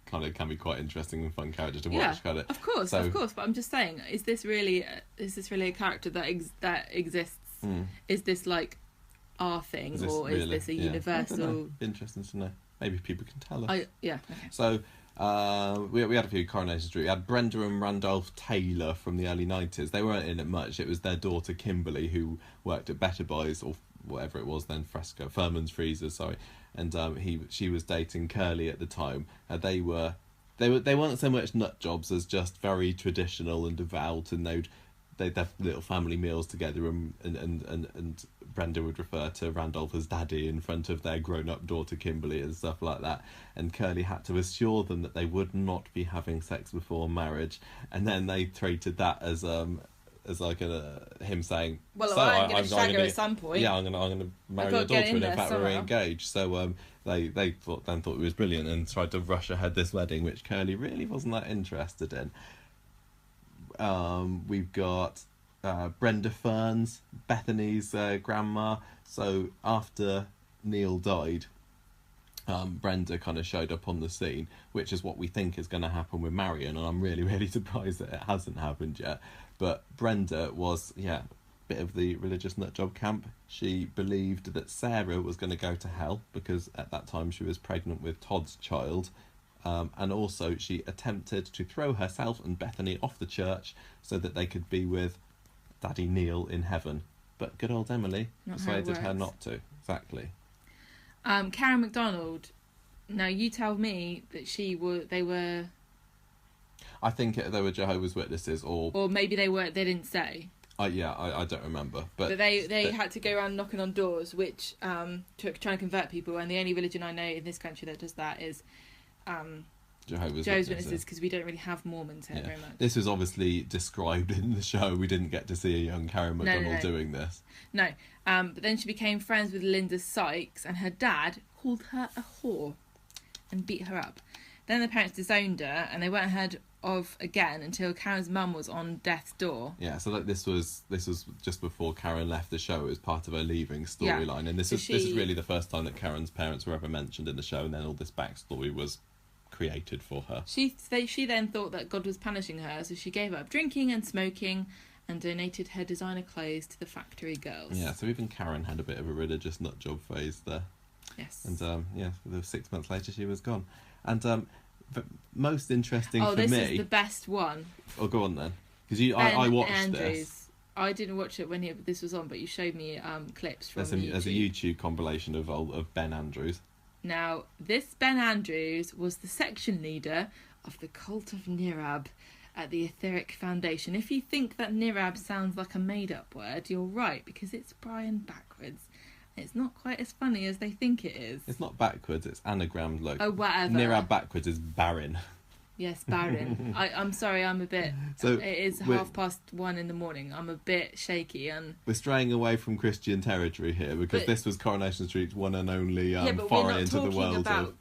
can be quite interesting and fun character to watch.
Yeah, of course. But I'm just saying, is this really a character that exists? Is this like our thing, is this a universal?
Interesting to know. Maybe people can tell us.
Okay.
So we had a few Coronation Street. We had Brenda and Randolph Taylor from the early 90s. They weren't in it much. It was their daughter Kimberly who worked at Better Buys, or whatever it was then, Furman's Freezers, sorry. And she was dating Curly at the time. They weren't so much nut jobs as just very traditional and devout, and they'd have little family meals together, and Brenda would refer to Randolph as daddy in front of their grown-up daughter Kimberly and stuff like that, and Curly had to assure them that they would not be having sex before marriage, and then they treated that as as like him saying,
well,
so
I'm going to shag her
gonna,
at some point.
Yeah, I'm gonna marry your daughter, and in fact we're engaged. So they thought it was brilliant and tried to rush ahead this wedding, which Curly really wasn't that interested in. We've got Brenda Ferns, Bethany's grandma. So after Neil died, Brenda kind of showed up on the scene, which is what we think is going to happen with Marion, and I'm really, really surprised that it hasn't happened yet. But Brenda was, a bit of the religious nutjob camp. She believed that Sarah was going to go to hell because at that time she was pregnant with Todd's child, and also she attempted to throw herself and Bethany off the church so that they could be with Daddy Neil in heaven. But good old Emily persuaded her not to. Exactly.
Karen MacDonald. Now you tell me that they were.
I think they were Jehovah's Witnesses, or
maybe they were. They didn't say.
I don't remember, but
they had to go around knocking on doors, which trying to convert people. And the only religion I know in this country that does that is
Jehovah's
Witnesses, because we don't really have Mormons here very much.
This was obviously described in the show. We didn't get to see a young Karen MacDonald doing this.
No, but then she became friends with Linda Sykes, and her dad called her a whore and beat her up. Then the parents disowned her, and they weren't heard of again until Karen's mum was on death's door. Yeah,
so this was just before Karen left the show. It was part of her leaving storyline, and this is really the first time that Karen's parents were ever mentioned in the show, and then all this backstory was created for her.
She then thought that God was punishing her, so she gave up drinking and smoking and donated her designer clothes to the factory girls.
Yeah, so even Karen had a bit of a religious nutjob phase there.
Yes.
And 6 months later she was gone. And the most interesting for me...
Oh, this is the best one.
Oh, go on then. Because I watched
Andrews.
this.
I didn't watch it when this was on, but you showed me clips from YouTube.
There's a YouTube compilation of Ben Andrews.
Now, this Ben Andrews was the section leader of the Cult of Nirab at the Etheric Foundation. If you think that Nirab sounds like a made-up word, you're right, because it's Brian backwards. It's not quite as funny as they think it is.
It's not backwards, it's anagrammed.
Oh, whatever.
Nirab backwards is barren.
Yes, barren. I'm sorry, I'm a bit... So it is 1:30 in the morning. I'm a bit shaky. And
we're straying away from Christian territory here, because this was Coronation Street's one and only foray into the world of...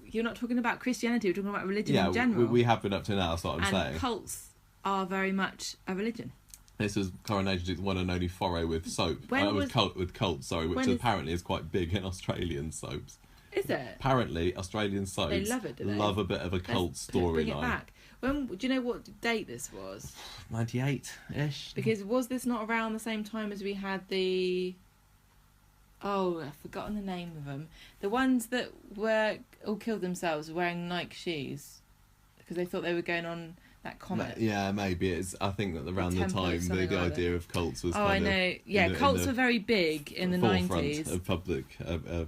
You're not talking about Christianity, we're talking about religion in general.
We have been up to now, that's what I'm saying.
And cults are very much a religion.
This was Coronation Street's one and only foray with soap. With cults, which apparently is quite big in Australian soaps.
Is it?
Apparently, Australian soaps
they love it, do they?
Love a bit of a cult storyline.
Bring it back. Do you know what date this was?
98-ish.
Because was this not around the same time as we had the... Oh, I've forgotten the name of them. The ones that all killed themselves wearing Nike shoes because they thought they were going on that comet.
Yeah, maybe I think that around the time the idea of cults was. Oh,
I know. Yeah, cults were very big in the 90s.
Of public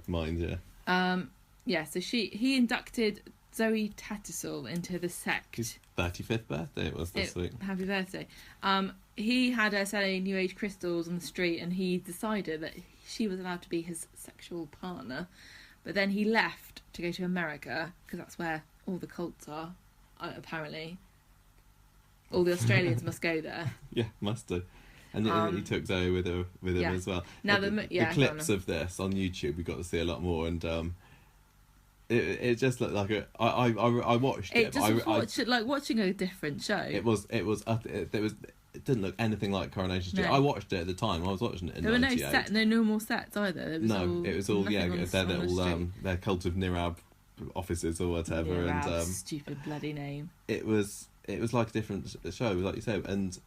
mind.
Yeah. Yeah. So he inducted Zoe Tattersall into the sect.
His 35th birthday it was this week.
Happy birthday. He had her selling New Age crystals on the street, and he decided that she was allowed to be his sexual partner. But then he left to go to America, because that's where all the cults are, apparently. All the Australians must go there.
Yeah, must do. And he took Zoe with him as well.
Now
the clips of this on YouTube, we got to see a lot more, and it just looked like I watched it.
Like watching a different show.
It didn't look anything like Coronation Street. No. I watched it at the time. I was watching it in 98.
There were no normal sets either.
It was all their Cult of Nirab offices or whatever.
Nirab, and stupid bloody name.
It was like a different show, like you said, and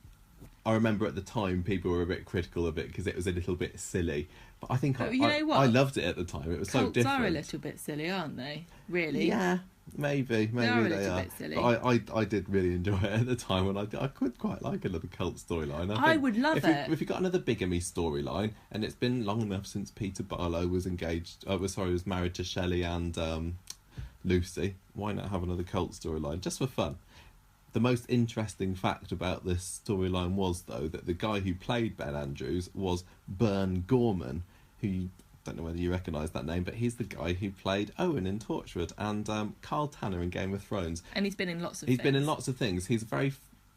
I remember at the time people were a bit critical of it because it was a little bit silly. But I think I loved it at the time. It was so different.
Cults are a little bit silly, aren't they? Really?
Yeah, maybe they are.
Bit silly.
But I did really enjoy it at the time, and I could quite like another cult storyline.
I would love it.
If you got another bigamy storyline, and it's been long enough since Peter Barlow was was married to Shelley and Lucy, why not have another cult storyline just for fun? The most interesting fact about this storyline was, though, that the guy who played Ben Andrews was Bern Gorman, who, I don't know whether you recognise that name, but he's the guy who played Owen in Torchwood and Carl Tanner in Game of Thrones.
And he's been in lots of things.
He's been in lots of things. He's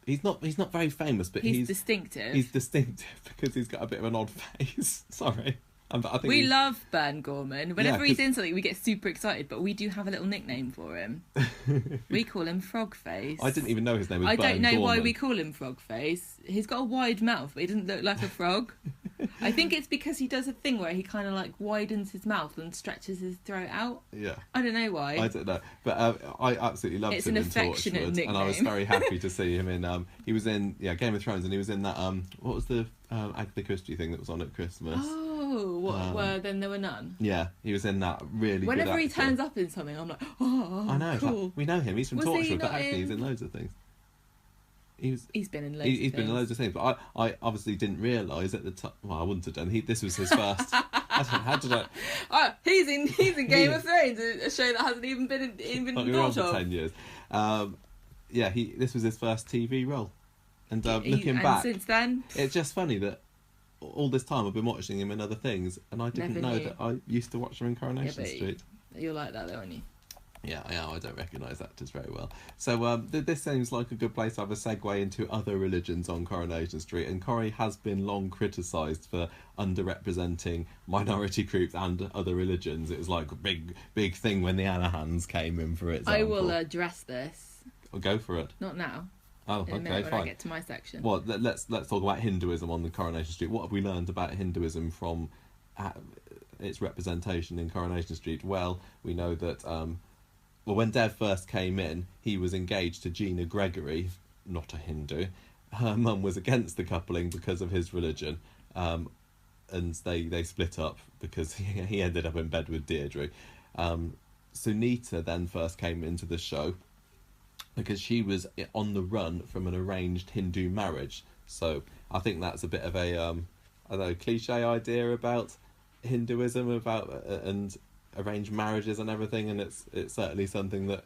He's not very famous, but
he's distinctive.
He's distinctive because he's got a bit of an odd face. Sorry. I think
we love Ben Gorman. Whenever he's in something, we get super excited, but we do have a little nickname for him. We call him Frogface.
I didn't even know his name was Ben
Gorman. I don't know why
Gorman.
we call him Frogface. He's got a wide mouth, but he doesn't look like a frog. I think it's because he does a thing where he kind of like widens his mouth and stretches his throat out.
Yeah.
I don't know why.
I don't know. But I absolutely loved him in Torchwood.
Nickname.
And I was very happy to see him in... he was in Game of Thrones, and he was in that... what was the Agatha Christie thing that was on at Christmas?
Then there were none.
Yeah, he was in that really
Whenever
good
he turns up in something, I'm like, oh,
I know.
cool.
Like, we know him. He's from Torchwood, but actually he's in loads of things. He's been in loads of things, but I obviously didn't realise at the time. Well, I wouldn't have done. This was his first. How did I?
Oh, he's in Game of Thrones, a show that hasn't even been thought of.
10 years. This was his first TV role, and looking back,
since then,
it's just funny that all this time I've been watching him in other things, and I didn't know that I used to watch him in Coronation Street.
You're like that, though, aren't you?
Yeah, I don't recognise actors very well. So this seems like a good place to have a segue into other religions on Coronation Street. And Corrie has been long criticised for underrepresenting minority groups and other religions. It was like a big thing when the Anahans came in, for example.
I will address this.
I'll go for it.
Not now.
Oh,
in a minute when I get to my section.
Well, let's talk about Hinduism on the Coronation Street. What have we learned about Hinduism from its representation in Coronation Street? Well, we know that... when Dev first came in, he was engaged to Gina Gregory, not a Hindu. Her mum was against the coupling because of his religion, and they split up because he ended up in bed with Deirdre. Sunita then first came into the show because she was on the run from an arranged Hindu marriage. So I think that's a bit of a cliche idea about Hinduism and arranged marriages and everything, and it's certainly something that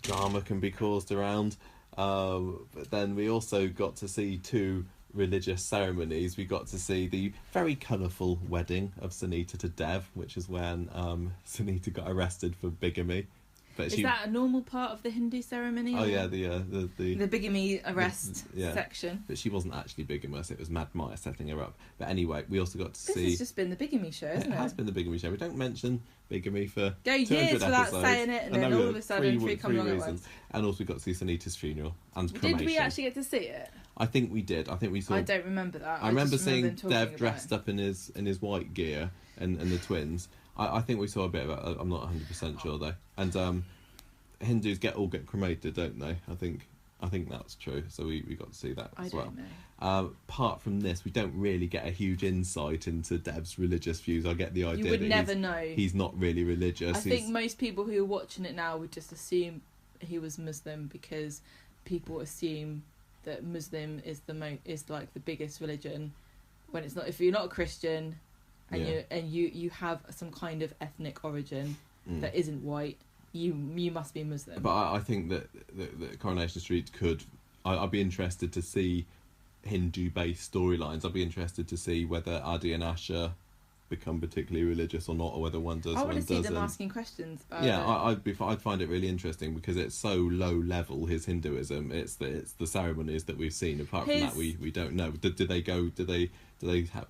drama can be caused around. But then we also got to see two religious ceremonies. We got to see the very colourful wedding of Sunita to Dev, which is when Sunita got arrested for bigamy. But
is that a normal part of the Hindu ceremony?
Oh yeah, the
bigamy arrest section.
But she wasn't actually bigamous; it was Mad Maya setting her up. But anyway, we also got to see.
This has just been the bigamy show, isn't it?
It has been the bigamy show. We don't mention bigamy for
go years without saying it, and then all of a sudden three come along at once.
And also we got to see Sunita's funeral and cremation.
Did we actually get to see it?
I think we did. I think we saw.
I don't remember that.
I remember seeing Dev dressed up in his white gear and the twins. I think we saw a bit of it. I'm not 100% sure though. And Hindus get cremated, don't they? I think that's true. So we got to see that as well. I don't know. Apart from this, we don't really get a huge insight into Dev's religious views. I get the idea
you would never know.
He's not really religious.
I think most people who are watching it now would just assume he was Muslim because people assume that Muslim is like the biggest religion when it's not. If you're not a Christian and you have some kind of ethnic origin that isn't white, you must be Muslim.
But I think that Coronation Street could... I'd be interested to see Hindu-based storylines. I'd be interested to see whether Adi and Asha become particularly religious or not, or whether one does,
I want to see
doesn't.
them asking questions about
it. I'd find it really interesting because it's so low level, his Hinduism. It's the ceremonies that we've seen. Apart from that, we don't know. Do they go? Do they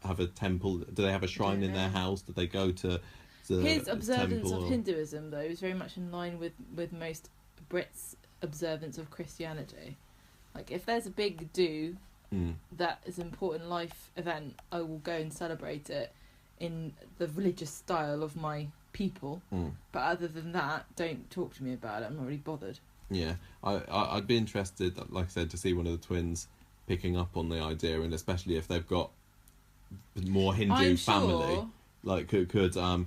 have a temple? Do they have a shrine in their house? Do they go to
his observance of Hinduism, though, is very much in line with most Brits' observance of Christianity. Like, if there's a big do that is an important life event, I will go and celebrate it in the religious style of my people. But other than that, don't talk to me about it. I'm not really bothered.
Yeah, I'd be interested, like I said, to see one of the twins picking up on the idea, and especially if they've got more Hindu family.
Sure.
Like, could I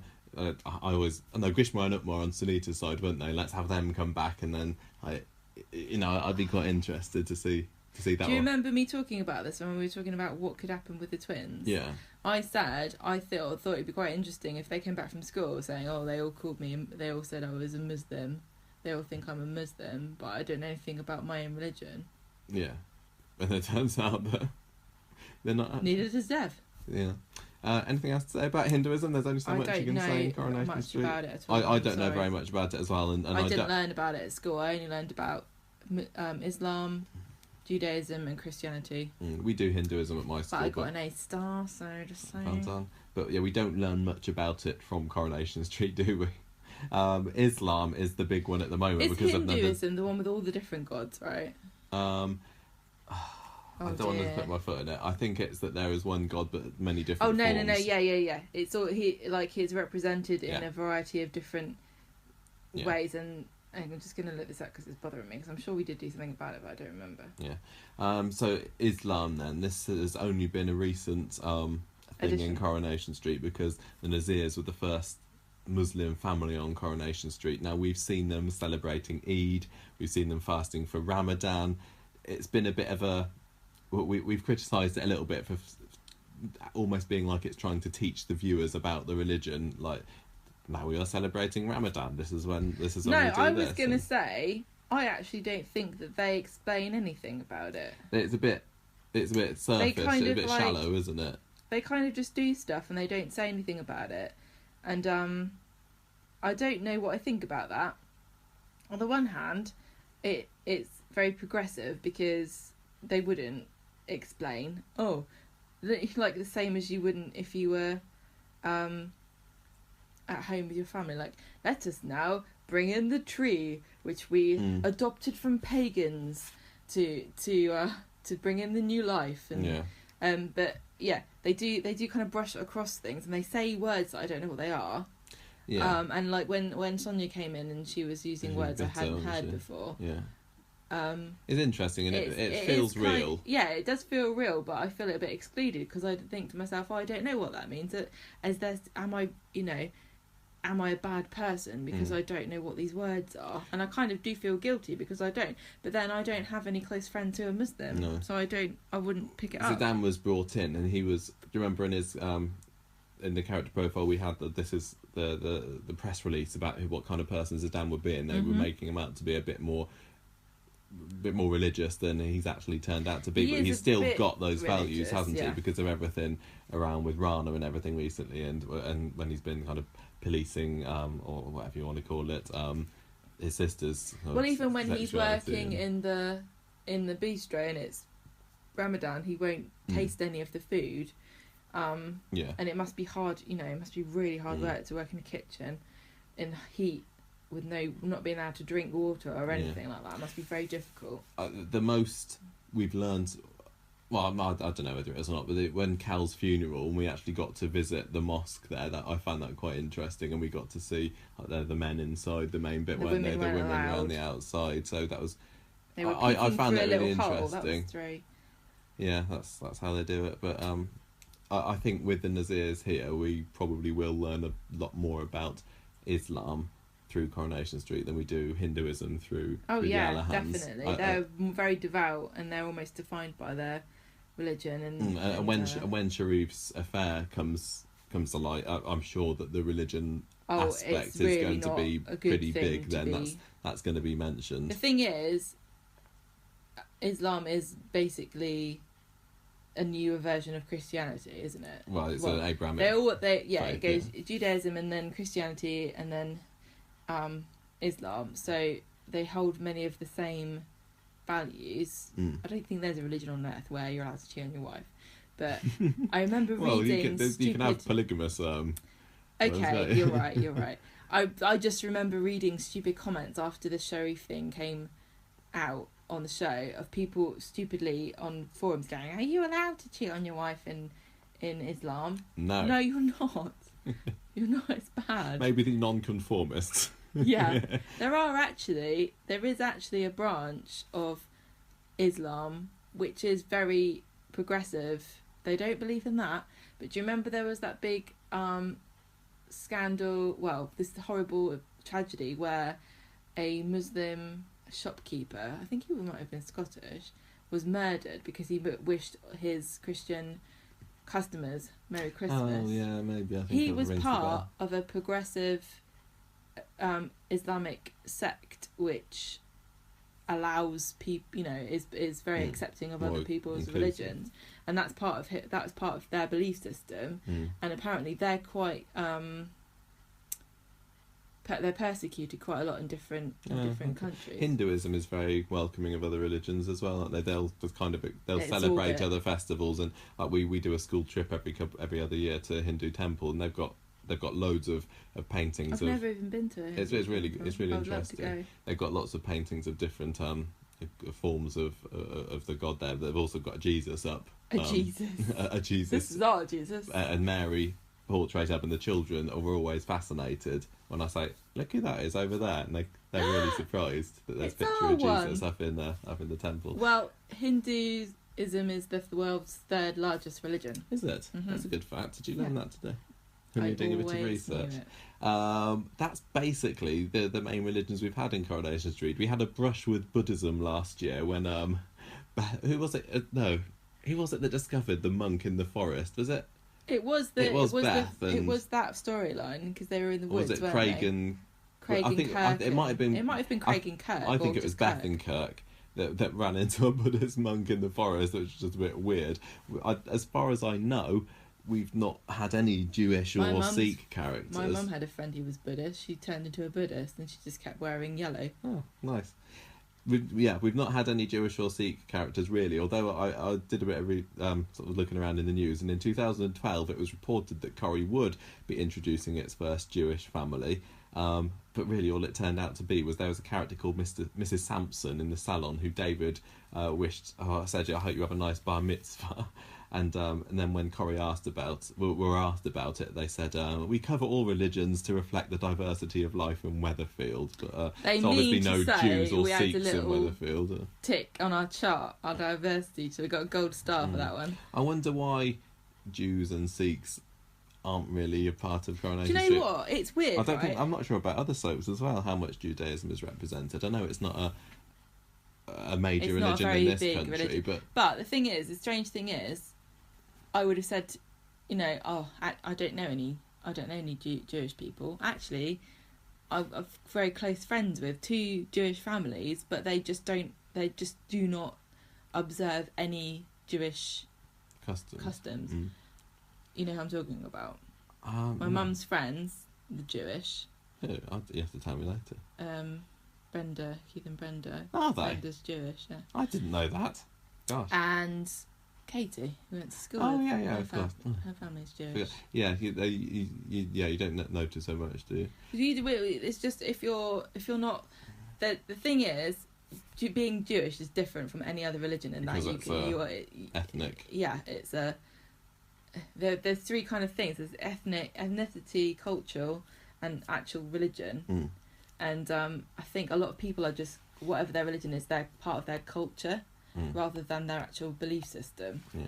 always... I know Grishma and Utmar on Sunita's side, weren't they? Let's have them come back, and then I'd be quite interested to see that.
Do you remember me talking about this when we were talking about what could happen with the twins?
Yeah.
I said I thought it'd be quite interesting if they came back from school saying, "Oh, they all called me. They all said I was a Muslim. They all think I'm a Muslim, but I don't know anything about my own religion."
Yeah, and it turns out that they're not.
Neither does Dev.
Yeah. Anything else to say about Hinduism? There's only so much you can say in Coronation Street.
About it at all.
I don't know very much about it as well, and
I didn't learn about it at school. I only learned about Islam, Judaism and Christianity.
We do Hinduism at my school.
But I got an A star, so just saying.
Well done. But yeah, we don't learn much about it from Coronation Street, do we? Islam is the big one at the moment.
Is
because
Hinduism the one with all the different gods, right?
I don't want to put my foot in it. I think it's that there is one god, but many different
no,
forms.
yeah. It's all he's represented in a variety of different ways, and I'm just going to look this up because it's bothering me, because I'm sure we did do something about it, but I don't remember.
Yeah. So Islam then, this has only been a recent thing in Coronation Street, because the Nazirs were the first Muslim family on Coronation Street. Now, we've seen them celebrating Eid, we've seen them fasting for Ramadan. It's been a bit of a... We've criticised it a little bit for almost being like it's trying to teach the viewers about the religion, like... Now we are celebrating Ramadan. This is when we do this.
No, I was going to say, I actually don't think that they explain anything about it.
It's a bit surface, it's a bit shallow, isn't it?
They kind of just do stuff and they don't say anything about it. And I don't know what I think about that. On the one hand, it's very progressive because they wouldn't explain. Oh, like the same as you wouldn't if you were... at home with your family, like, let us now bring in the tree which we adopted from pagans to bring in the new life, and but yeah, they do kind of brush across things, and they say words that I don't know what they are. And like when Sonia came in and she was using words I hadn't heard before. It's
interesting, and it feels real.
It does feel real, but I feel a bit excluded because I think to myself, I don't know what that means. Am I a bad person because I don't know what these words are? And I kind of do feel guilty because I don't. But then I don't have any close friends who are Muslim, so I wouldn't pick it up.
Zidane was brought in, and he was. Do you remember in his in the character profile we had this is the press release about what kind of person Zidane would be, and they were making him out to be a bit more religious than he's actually turned out to be. But he's still got those values, hasn't he? Because of everything around with Rana and everything recently, and when he's been kind of policing or whatever you want to call it, his sister's
even when he's working in the bistro and it's Ramadan, he won't taste any of the food, and it must be hard, it must be really hard work to work in a kitchen in heat with not being able to drink water or anything like that. It must be very difficult.
The most we've learned, well, I don't know whether it is or not, but when Cal's funeral, and we actually got to visit the mosque there, that I found that quite interesting, and we got to see the men inside the main bit, weren't they? The women around the outside. So that was, I found that really interesting. That's how they do it. But I think with the Nazirs here, we probably will learn a lot more about Islam through Coronation Street than we do Hinduism through the Allahans.
Definitely. They're very devout, and they're almost defined by their religion. And
when Sharif's affair comes to light, I'm sure that the religion aspect is really going to be pretty big. Then that's going to be mentioned.
The thing is, Islam is basically a newer version of Christianity, isn't it?
Well, it's an Abrahamic.
It goes Judaism and then Christianity and then Islam. So they hold many of the same values. I don't think there's a religion on earth where you're allowed to cheat on your wife, but I remember reading.
You can have polygamous.
Okay, you're right. I just remember reading stupid comments after the Sharif thing came out on the show of people stupidly on forums going, "Are you allowed to cheat on your wife in Islam?" No, you're not. You're not. It's bad.
Maybe the non-conformists.
Yeah, there is actually a branch of Islam which is very progressive. They don't believe in that, but do you remember there was that big scandal? Well, this horrible tragedy where a Muslim shopkeeper, I think he might have been Scottish, was murdered because he wished his Christian customers Merry Christmas.
Oh yeah, maybe. I think
he was part of a progressive Islamic sect which allows people, is very accepting of other people's religions, and that's part of their belief system. And apparently they're quite they're persecuted quite a lot in different countries.
Hinduism is very welcoming of other religions as well, aren't they? They'll just they'll celebrate other festivals, and like we do a school trip every other year to a Hindu temple, and they've got loads of paintings.
I've never even been to it.
It's really interesting. They've got lots of paintings of different forms of the god there. They've also got Jesus up.
A Jesus.
A Jesus.
This is our Jesus.
And Mary portrait up, and the children are always fascinated when I say, "Look who that is over there," and they're really surprised that there's a picture of Jesus up in the temple.
Well, Hinduism is the world's third largest religion.
Is it?
Mm-hmm.
That's a good fact. Did you learn that today? When
I
you're doing a bit of
always
research.
knew it.
That's basically the main religions we've had in Coronation Street. We had a brush with Buddhism last year when who was it? No, who was it that discovered the monk in the forest? Was it?
It was that storyline because they were in the woods.
Was it
weren't
Craig
they?
and?
Craig
I think
and Kirk.
it might have been.
It might have been Craig and Kirk.
I think
or
it was
just
Beth
Kirk.
and Kirk that ran into a Buddhist monk in the forest, which was just a bit weird. As far as I know, we've not had any Jewish or Sikh characters.
My mum had a friend who was Buddhist. She turned into a Buddhist and she just kept wearing yellow.
Oh, nice. We've not had any Jewish or Sikh characters really, although I did a bit of sort of looking around in the news, and in 2012 it was reported that Corrie would be introducing its first Jewish family, but really all it turned out to be was there was a character called Mrs. Sampson in the salon who David said, "I hope you have a nice bar mitzvah." And then when Corrie were asked about it, they said, "We cover all religions to reflect the diversity of life in Weatherfield." But
they
so obviously
mean to
no
say
Jews or
we had a
Sikhs in
little
Weatherfield.
Tick on our chart, our diversity, so we got a gold star for that one.
I wonder why Jews and Sikhs aren't really a part of Coronation
Do you know
Street.
what? It's weird.
I'm not sure about other soaps as well, how much Judaism is represented. I know it's not a major religion in this country,
religion. But the strange thing is, I would have said, I don't know any Jewish people. Actually, I'm very close friends with 2 Jewish families, but they just do not observe any Jewish customs.
Mm.
You know who I'm talking about? My mum's friends, the Jewish.
Yeah, you have to tell me later.
Keith and Brenda.
Are they?
Brenda's Jewish, yeah.
I didn't know that. Gosh.
And Katie, who went to school
Oh,
with.
yeah, of course.
Her family's Jewish.
Yeah, you don't notice so much, do you?
It's just if you're not. The thing is, being Jewish is different from any other religion in
Because
that you are
ethnic.
Yeah, it's there's 3 kind of things. There's ethnicity, cultural, and actual religion.
Mm.
And I think a lot of people are just, whatever their religion is, they're part of their culture rather than their actual belief system.
Yeah.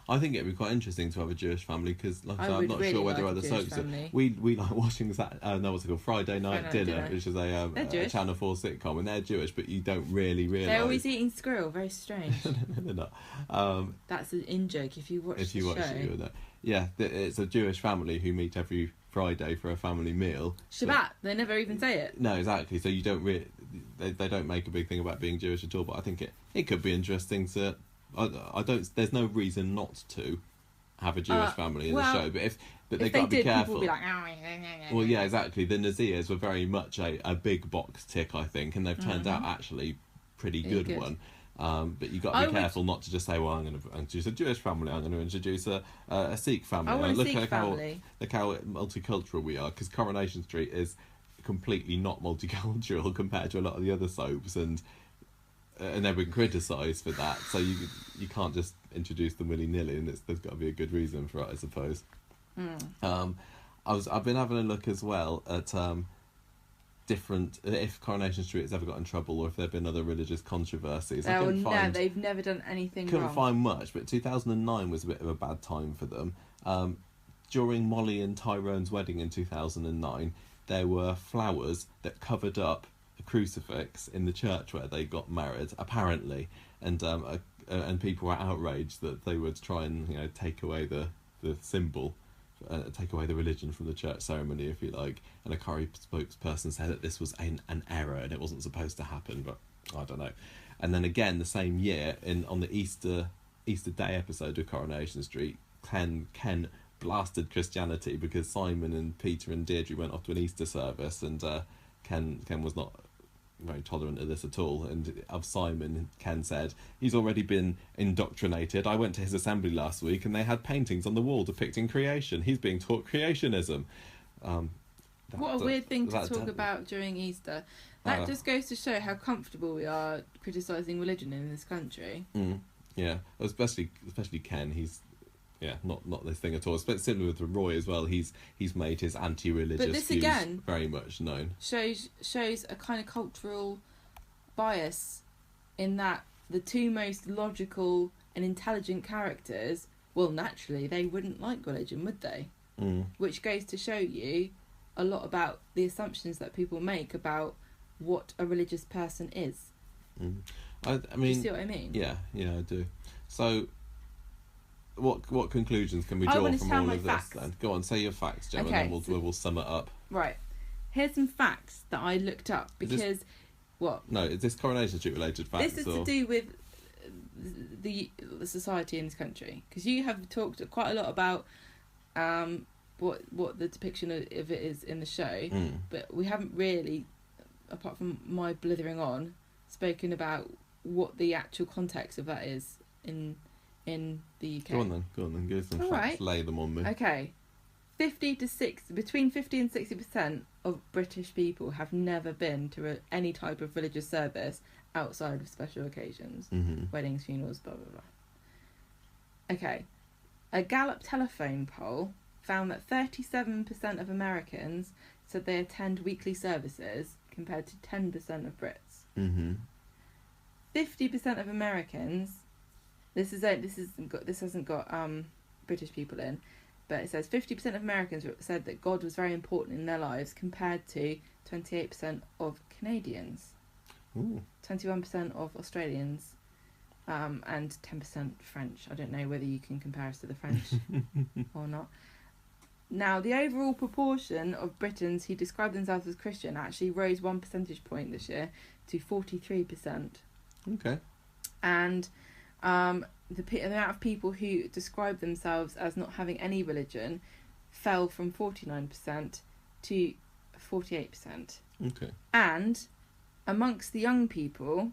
I think it'd be quite interesting to have a Jewish family because, like I said, I'm not
really
sure whether
like
other soaps.
We
like watching what's it called, Friday Night Dinner, which is a Channel 4 sitcom, and they're Jewish, but you don't really realise.
They're always eating squirrel. Very strange.
No, they're not.
That's an in-joke if you watch the show.
It, you would know. Yeah, it's a Jewish family who meet every Friday for a family meal.
Shabbat. They never even say it.
No, exactly. So you don't they don't make a big thing about being Jewish at all. But I think it could be interesting to. I don't. There's no reason not to have a Jewish family in the show. But they've got to be careful.
People would be like,
well, yeah, exactly. The Nazirs were very much a big box tick, I think, and they've turned out actually pretty good one. But you've got to be careful not to just say, well, I'm going to introduce a Jewish family, I'm going to introduce a Sikh family.
I want a
Look
Sikh family.
how multicultural we are, because Coronation Street is completely not multicultural compared to a lot of the other soaps, and they've been criticised for that. So you can't just introduce them willy-nilly, and there's got to be a good reason for it, I suppose. I've been having a look as well at different, if Coronation Street has ever got in trouble or if there have been other religious controversies.
They've never done anything wrong.
Couldn't find much, but 2009 was a bit of a bad time for them. During Molly and Tyrone's wedding in 2009, there were flowers that covered up a crucifix in the church where they got married, apparently, and people were outraged that they would try and take away the symbol. Take away the religion from the church ceremony, if you like. And a Corrie spokesperson said that this was an error and it wasn't supposed to happen, but I don't know. And then again, the same year, on the Easter Day episode of Coronation Street, Ken blasted Christianity because Simon and Peter and Deirdre went off to an Easter service, and Ken was not very tolerant of this at all. And of Simon, Ken said, he's already been indoctrinated. I went to his assembly last week and they had paintings on the wall depicting creation. He's being taught creationism.
What a weird thing to talk about during Easter. That just goes to show how comfortable we are criticising religion in this country.
Yeah, especially Ken. He's not this thing at all. But similar with Roy as well. He's made his anti-religious views again very much known.
Shows a kind of cultural bias in that the two most logical and intelligent characters, well, naturally they wouldn't like religion, would they? Which goes to show you a lot about the assumptions that people make about what a religious person is.
I mean,
do you see what I mean?
Yeah, I do. So, what conclusions can we draw from all of this then? Go on, say your facts, Gemma, and then we'll sum it up.
Right. Here's some facts that I looked up because what?
No, is this Coronation Street related facts?
This is to do with the society in this country, because you have talked quite a lot about what the depiction of it is in the show, but we haven't really, apart from my blithering on, spoken about what the actual context of that is in the UK.
Go on then, give some facts, right. Lay them on me.
Okay, between 50 and 60% of British people have never been to any type of religious service outside of special occasions, weddings, funerals, blah blah blah. Okay, a Gallup telephone poll found that 37% of Americans said they attend weekly services, compared to 10% of Brits. 50% of Americans. This hasn't got British people in, but it says 50% of Americans said that God was very important in their lives, compared to 28% of Canadians, 21% of Australians, and 10% French. I don't know whether you can compare us to the French or not. Now, the overall proportion of Britons who describe themselves as Christian actually rose 1 percentage point this year to 43%.
Okay.
And the amount of people who describe themselves as not having any religion fell from 49% to 48%.
Okay.
And amongst the young people,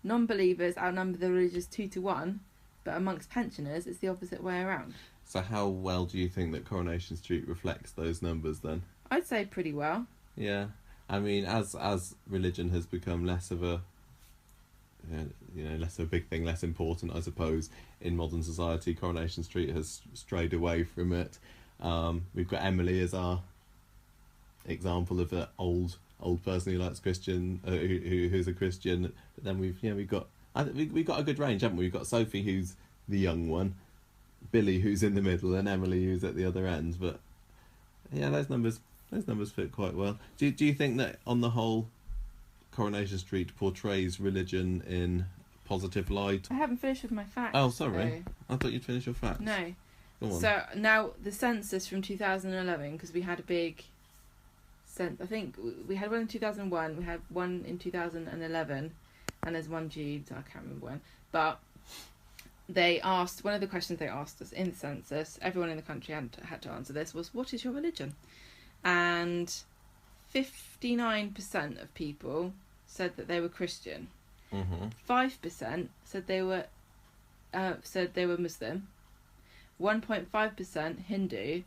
non-believers outnumber the religious 2-1, but amongst pensioners, it's the opposite way around.
So how well do you think that Coronation Street reflects those numbers then?
I'd say pretty well.
Yeah. I mean, as religion has become less of a less of a big thing, less important, I suppose, in modern society, Coronation Street has strayed away from it. We've got Emily as our example of an old person who likes Christian, who's a Christian. But then we've got a good range, haven't we? We've got Sophie, who's the young one, Billy, who's in the middle, and Emily, who's at the other end. But yeah, those numbers fit quite well. Do you think that on the whole, Coronation Street portrays religion in a positive light?
I haven't finished with my facts.
Oh, sorry. I thought you'd finish your facts.
No.
Go on.
So now the census from 2011, because we had a big I think we had one in 2001, we had one in 2011, and there's one due, I can't remember when. But one of the questions they asked us in the census, everyone in the country had to answer this, was, what is your religion? And 59% of people said that they were Christian. 5% said they were Muslim. 1.5% Hindu.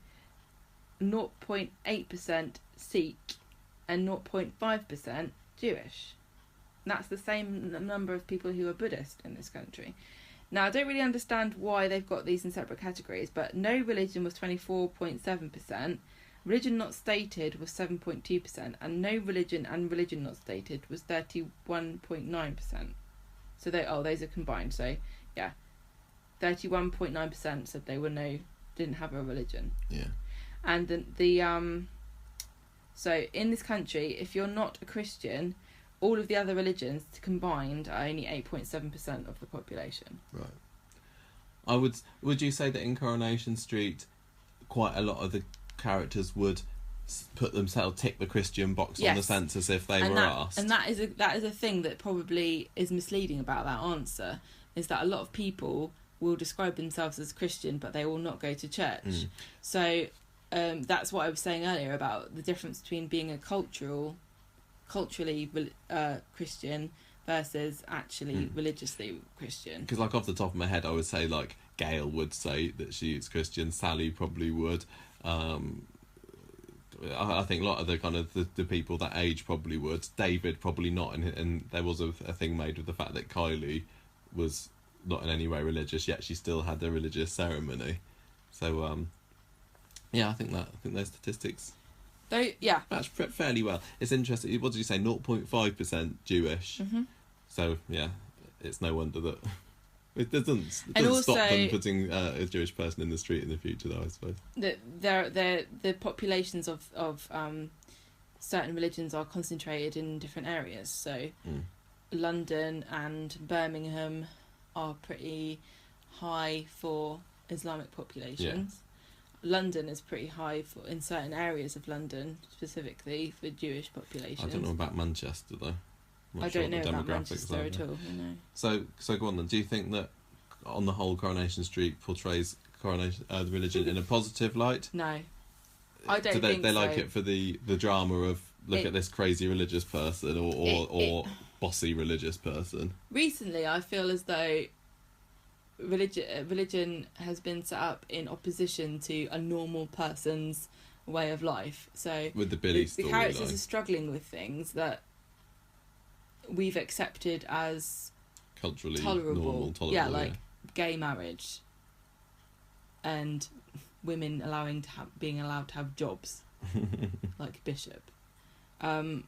0.8% Sikh, and 0.5% Jewish. And that's the same number of people who are Buddhist in this country. Now, I don't really understand why they've got these in separate categories, but no religion was 24.7%, religion not stated was 7.2%, and no religion and religion not stated was 31.9%. So those are combined. So yeah, 31.9% said they didn't have a religion.
Yeah.
And so in this country, if you're not a Christian, all of the other religions combined are only 8.7% of the population.
Right. Would you say that in Coronation Street, quite a lot of the characters would tick the Christian box on the census if they were asked?
And that is a thing that probably is misleading about that answer, is that a lot of people will describe themselves as Christian, but they will not go to church. So that's what I was saying earlier about the difference between being a culturally Christian versus actually religiously Christian.
Because, like, off the top of my head, I would say, like, Gail would say that she's Christian. Sally probably would. I think a lot of the kind of the people that age probably would. David probably not, and there was a thing made of the fact that Kylie was not in any way religious, yet she still had the religious ceremony. So I think those statistics match fairly well. It's interesting. What did you say? 0.5% Jewish. So it's no wonder that it doesn't stop them putting a Jewish person in the street in the future, though, I suppose.
The populations of certain religions are concentrated in different areas. So London and Birmingham are pretty high for Islamic populations. London is pretty high in certain areas of London, specifically for Jewish populations.
I don't know about Manchester, though.
I don't know about Manchester at all.
So go on then. Do you think that, on the whole, Coronation Street portrays the religion in a positive light?
No, I don't think
they like it for the drama of at this crazy religious person or bossy religious person.
Recently, I feel as though religion has been set up in opposition to a normal person's way of life. So
with the Billy story,
the characters are struggling with things that we've accepted as
culturally
tolerable, gay marriage and women being allowed to have jobs, like Bishop. Whenever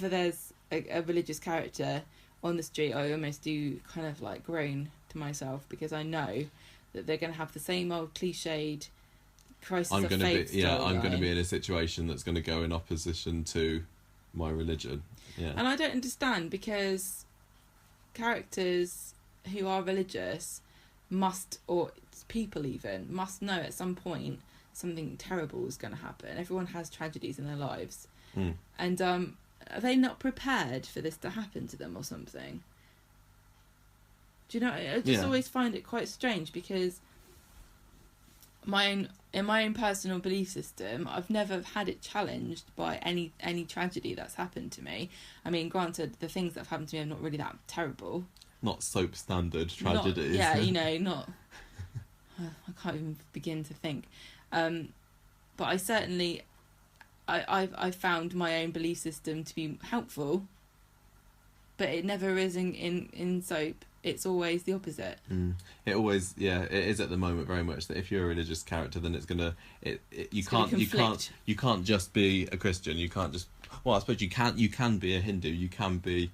there's a religious character on the street, I almost do kind of like groan to myself, because I know that they're going to have the same old cliched crisis of faith.
I'm going to be in a situation that's going to go in opposition to my religion. Yeah.
And I don't understand, because characters who are religious people must know at some point something terrible is going to happen. Everyone has tragedies in their lives. And are they not prepared for this to happen to them or something? Do you know, I just always find it quite strange, because in my own personal belief system, I've never had it challenged by any tragedy that's happened to me. I mean, granted, the things that have happened to me are not really that terrible.
Not soap standard tragedies.
Not. I can't even begin to think. But I certainly, I've found my own belief system to be helpful. But it never is in soap. It's always the opposite. It
always, it is at the moment very much that if you're a religious character, then it's gonna, you can't just be a Christian. You can't just, well, I suppose you can be a Hindu. You can be,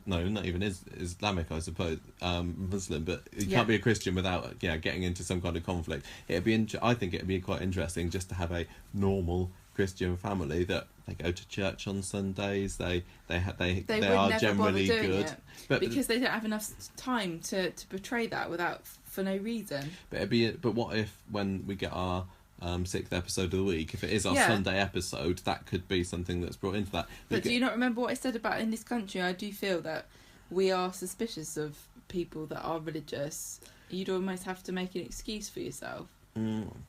no, not even Islamic, I suppose, Muslim. But you can't be a Christian without, getting into some kind of conflict. I think it'd be quite interesting just to have a normal Christian family that they go to church on Sundays. They are generally good,
but because they don't have enough time to portray that for no reason.
But what if, when we get our 6th episode of the week, if it is our Sunday episode, that could be something that's brought into that.
But do you not remember what I said about in this country? I do feel that we are suspicious of people that are religious. You'd almost have to make an excuse for yourself.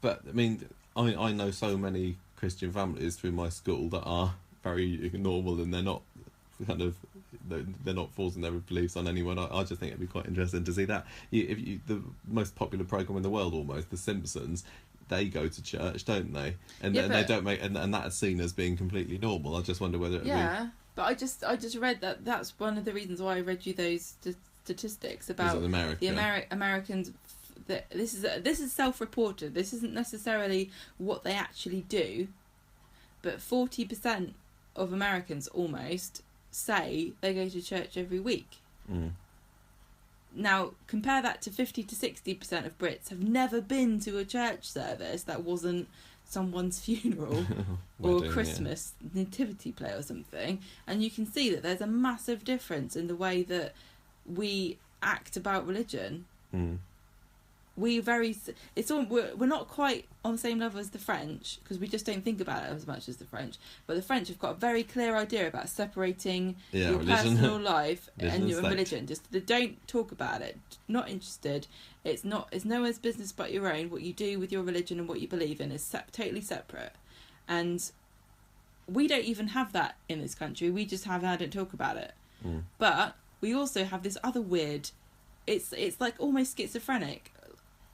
But I mean, I know so many Christian families through my school that are very normal, and they're not forcing their beliefs on anyone. I just think it'd be quite interesting to see that. The most popular program in the world, almost, The Simpsons, they go to church, don't they? And they don't make, and that is seen as being completely normal. I just wonder whether it would be...
But I just read that that's one of the reasons why I read you those statistics about the Americans. This is self-reported. This isn't necessarily what they actually do, but 40% of Americans almost say they go to church every week. Now compare that to 50 to 60% of Brits have never been to a church service that wasn't someone's funeral or Christmas nativity play or something, and you can see that there's a massive difference in the way that we act about religion. we're not quite on the same level as the French, because we just don't think about it as much as the French. But the French have got a very clear idea about separating your
religion.
personal life
Religion
and your
state.
religion. Just they don't talk about it. Not interested. It's no one's business but your own. What you do with your religion and what you believe in is totally separate. And we don't even have that in this country. We just I don't talk about it. But we also have this other weird. It's like almost schizophrenic.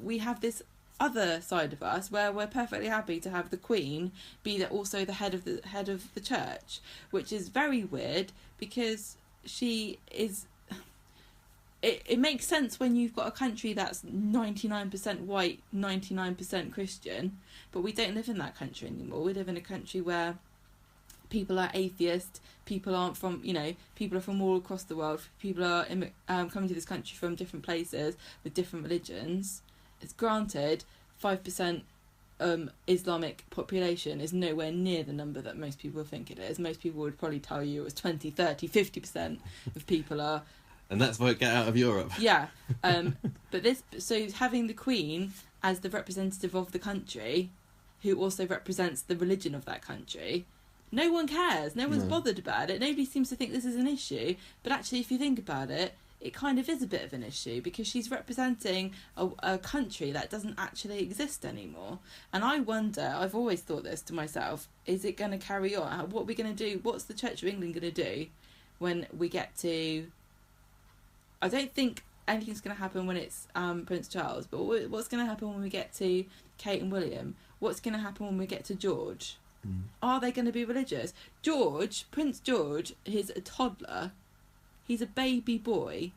We have this other side of us where we're perfectly happy to have the Queen be also the head of the church, which is very weird because she is. It makes sense when you've got a country that's 99% white, 99% Christian, but we don't live in that country anymore. We live in a country where people are atheist, people aren't from, people are from all across the world, people are coming to this country from different places with different religions. It's granted 5% Islamic population is nowhere near the number that most people think it is. Most people would probably tell you it was 20, 30, 50% of people are.
And that's why get out of Europe.
Yeah. So having the Queen as the representative of the country, who also represents the religion of that country, no one cares. No one's bothered about it. Nobody seems to think this is an issue. But actually, if you think about it, it kind of is a bit of an issue because she's representing a country that doesn't actually exist anymore. And I wonder, I've always thought this to myself, is it going to carry on? What are we going to do? What's the Church of England going to do when we get to... I don't think anything's going to happen when it's Prince Charles, but what's going to happen when we get to Kate and William? What's going to happen when we get to George? Are they going to be religious? Prince George, is a toddler. He's a baby boy.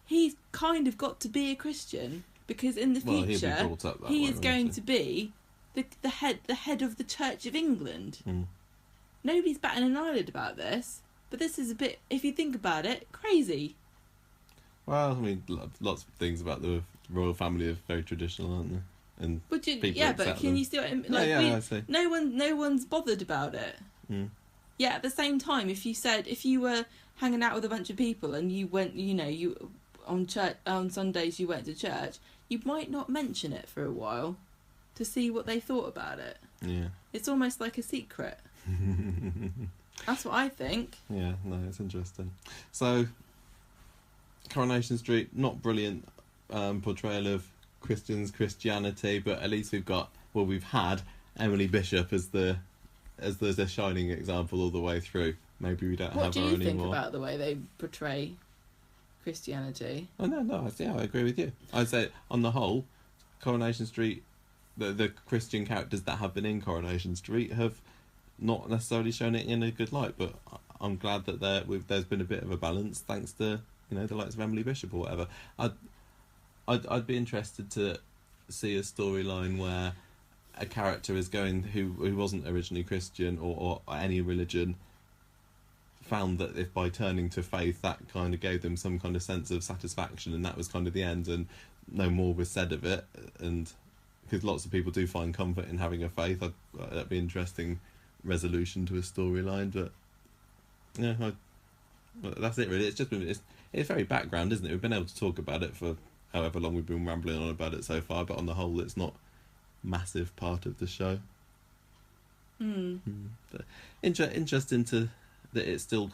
He's kind of got to be a Christian because in the future he is going to be the head of the Church of England. Nobody's batting an eyelid about this, but this is a bit, if you think about it, crazy.
Well, I mean, lots of things about the royal family are very traditional, aren't they? And
but can you still
I see.
No one's bothered about it. Yeah, at the same time, if you were hanging out with a bunch of people and you went, you on Sundays you went to church, you might not mention it for a while to see what they thought about it.
Yeah,
it's almost like a secret. That's what I think.
Yeah, no, it's interesting. So, Coronation Street, not brilliant portrayal of Christianity, but at least we've had Emily Bishop as the shining example all the way through. Maybe we don't have her anymore. What do you think
about the way they portray Christianity?
Oh no, I agree with you. I'd say on the whole, Coronation Street, the Christian characters that have been in Coronation Street have not necessarily shown it in a good light, but I'm glad that there's been a bit of a balance thanks to the likes of Emily Bishop or whatever. I'd be interested to see a storyline where a character is going who wasn't originally Christian or any religion, found that if by turning to faith that kind of gave them some kind of sense of satisfaction, and that was kind of the end, and no more was said of it. And because lots of people do find comfort in having a faith, that'd be an interesting resolution to a storyline. But yeah, that's it really. It's just been it's very background, isn't it? We've been able to talk about it for however long we've been rambling on about it so far, but on the whole it's not massive part of the show. But interesting that it is still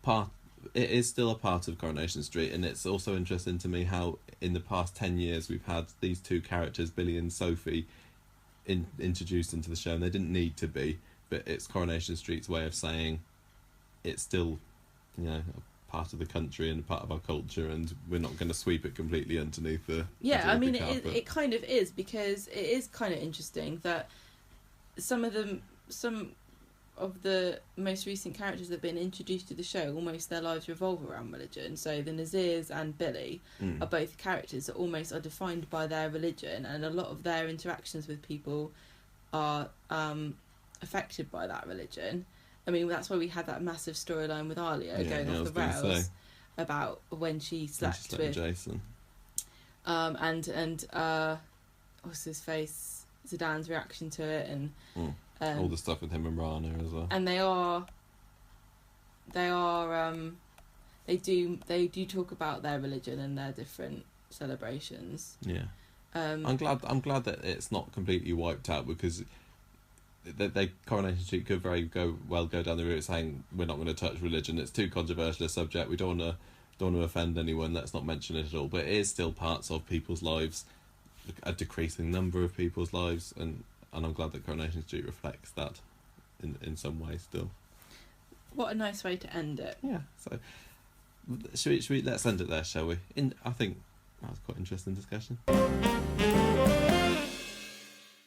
a part of Coronation Street, and it's also interesting to me how in the past 10 years we've had these two characters, Billy and Sophie, introduced into the show, and they didn't need to be, but it's Coronation Street's way of saying it's still a part of the country and a part of our culture, and we're not going to sweep it completely underneath the
it kind of is, because it is kind of interesting that some of the most recent characters that have been introduced to the show, almost their lives revolve around religion. So the Nazirs and Billy are both characters that almost are defined by their religion, and a lot of their interactions with people are affected by that religion. I mean, that's why we had that massive storyline with Alia going off the rails about when she slept with
Jason.
And what's his face? Zidane's reaction to it, and
all the stuff with him and Rana as well.
And they do talk about their religion and their different celebrations.
Yeah. I'm glad that it's not completely wiped out, because Coronation Street could go down the route of saying we're not going to touch religion. It's too controversial a subject. We don't want to offend anyone. Let's not mention it at all. But it is still parts of people's lives, a decreasing number of people's lives, and I'm glad that Coronation Street reflects that in some way still.
What a nice way to end it.
Yeah. So should we let's end it there, shall we? I think that was quite an interesting discussion.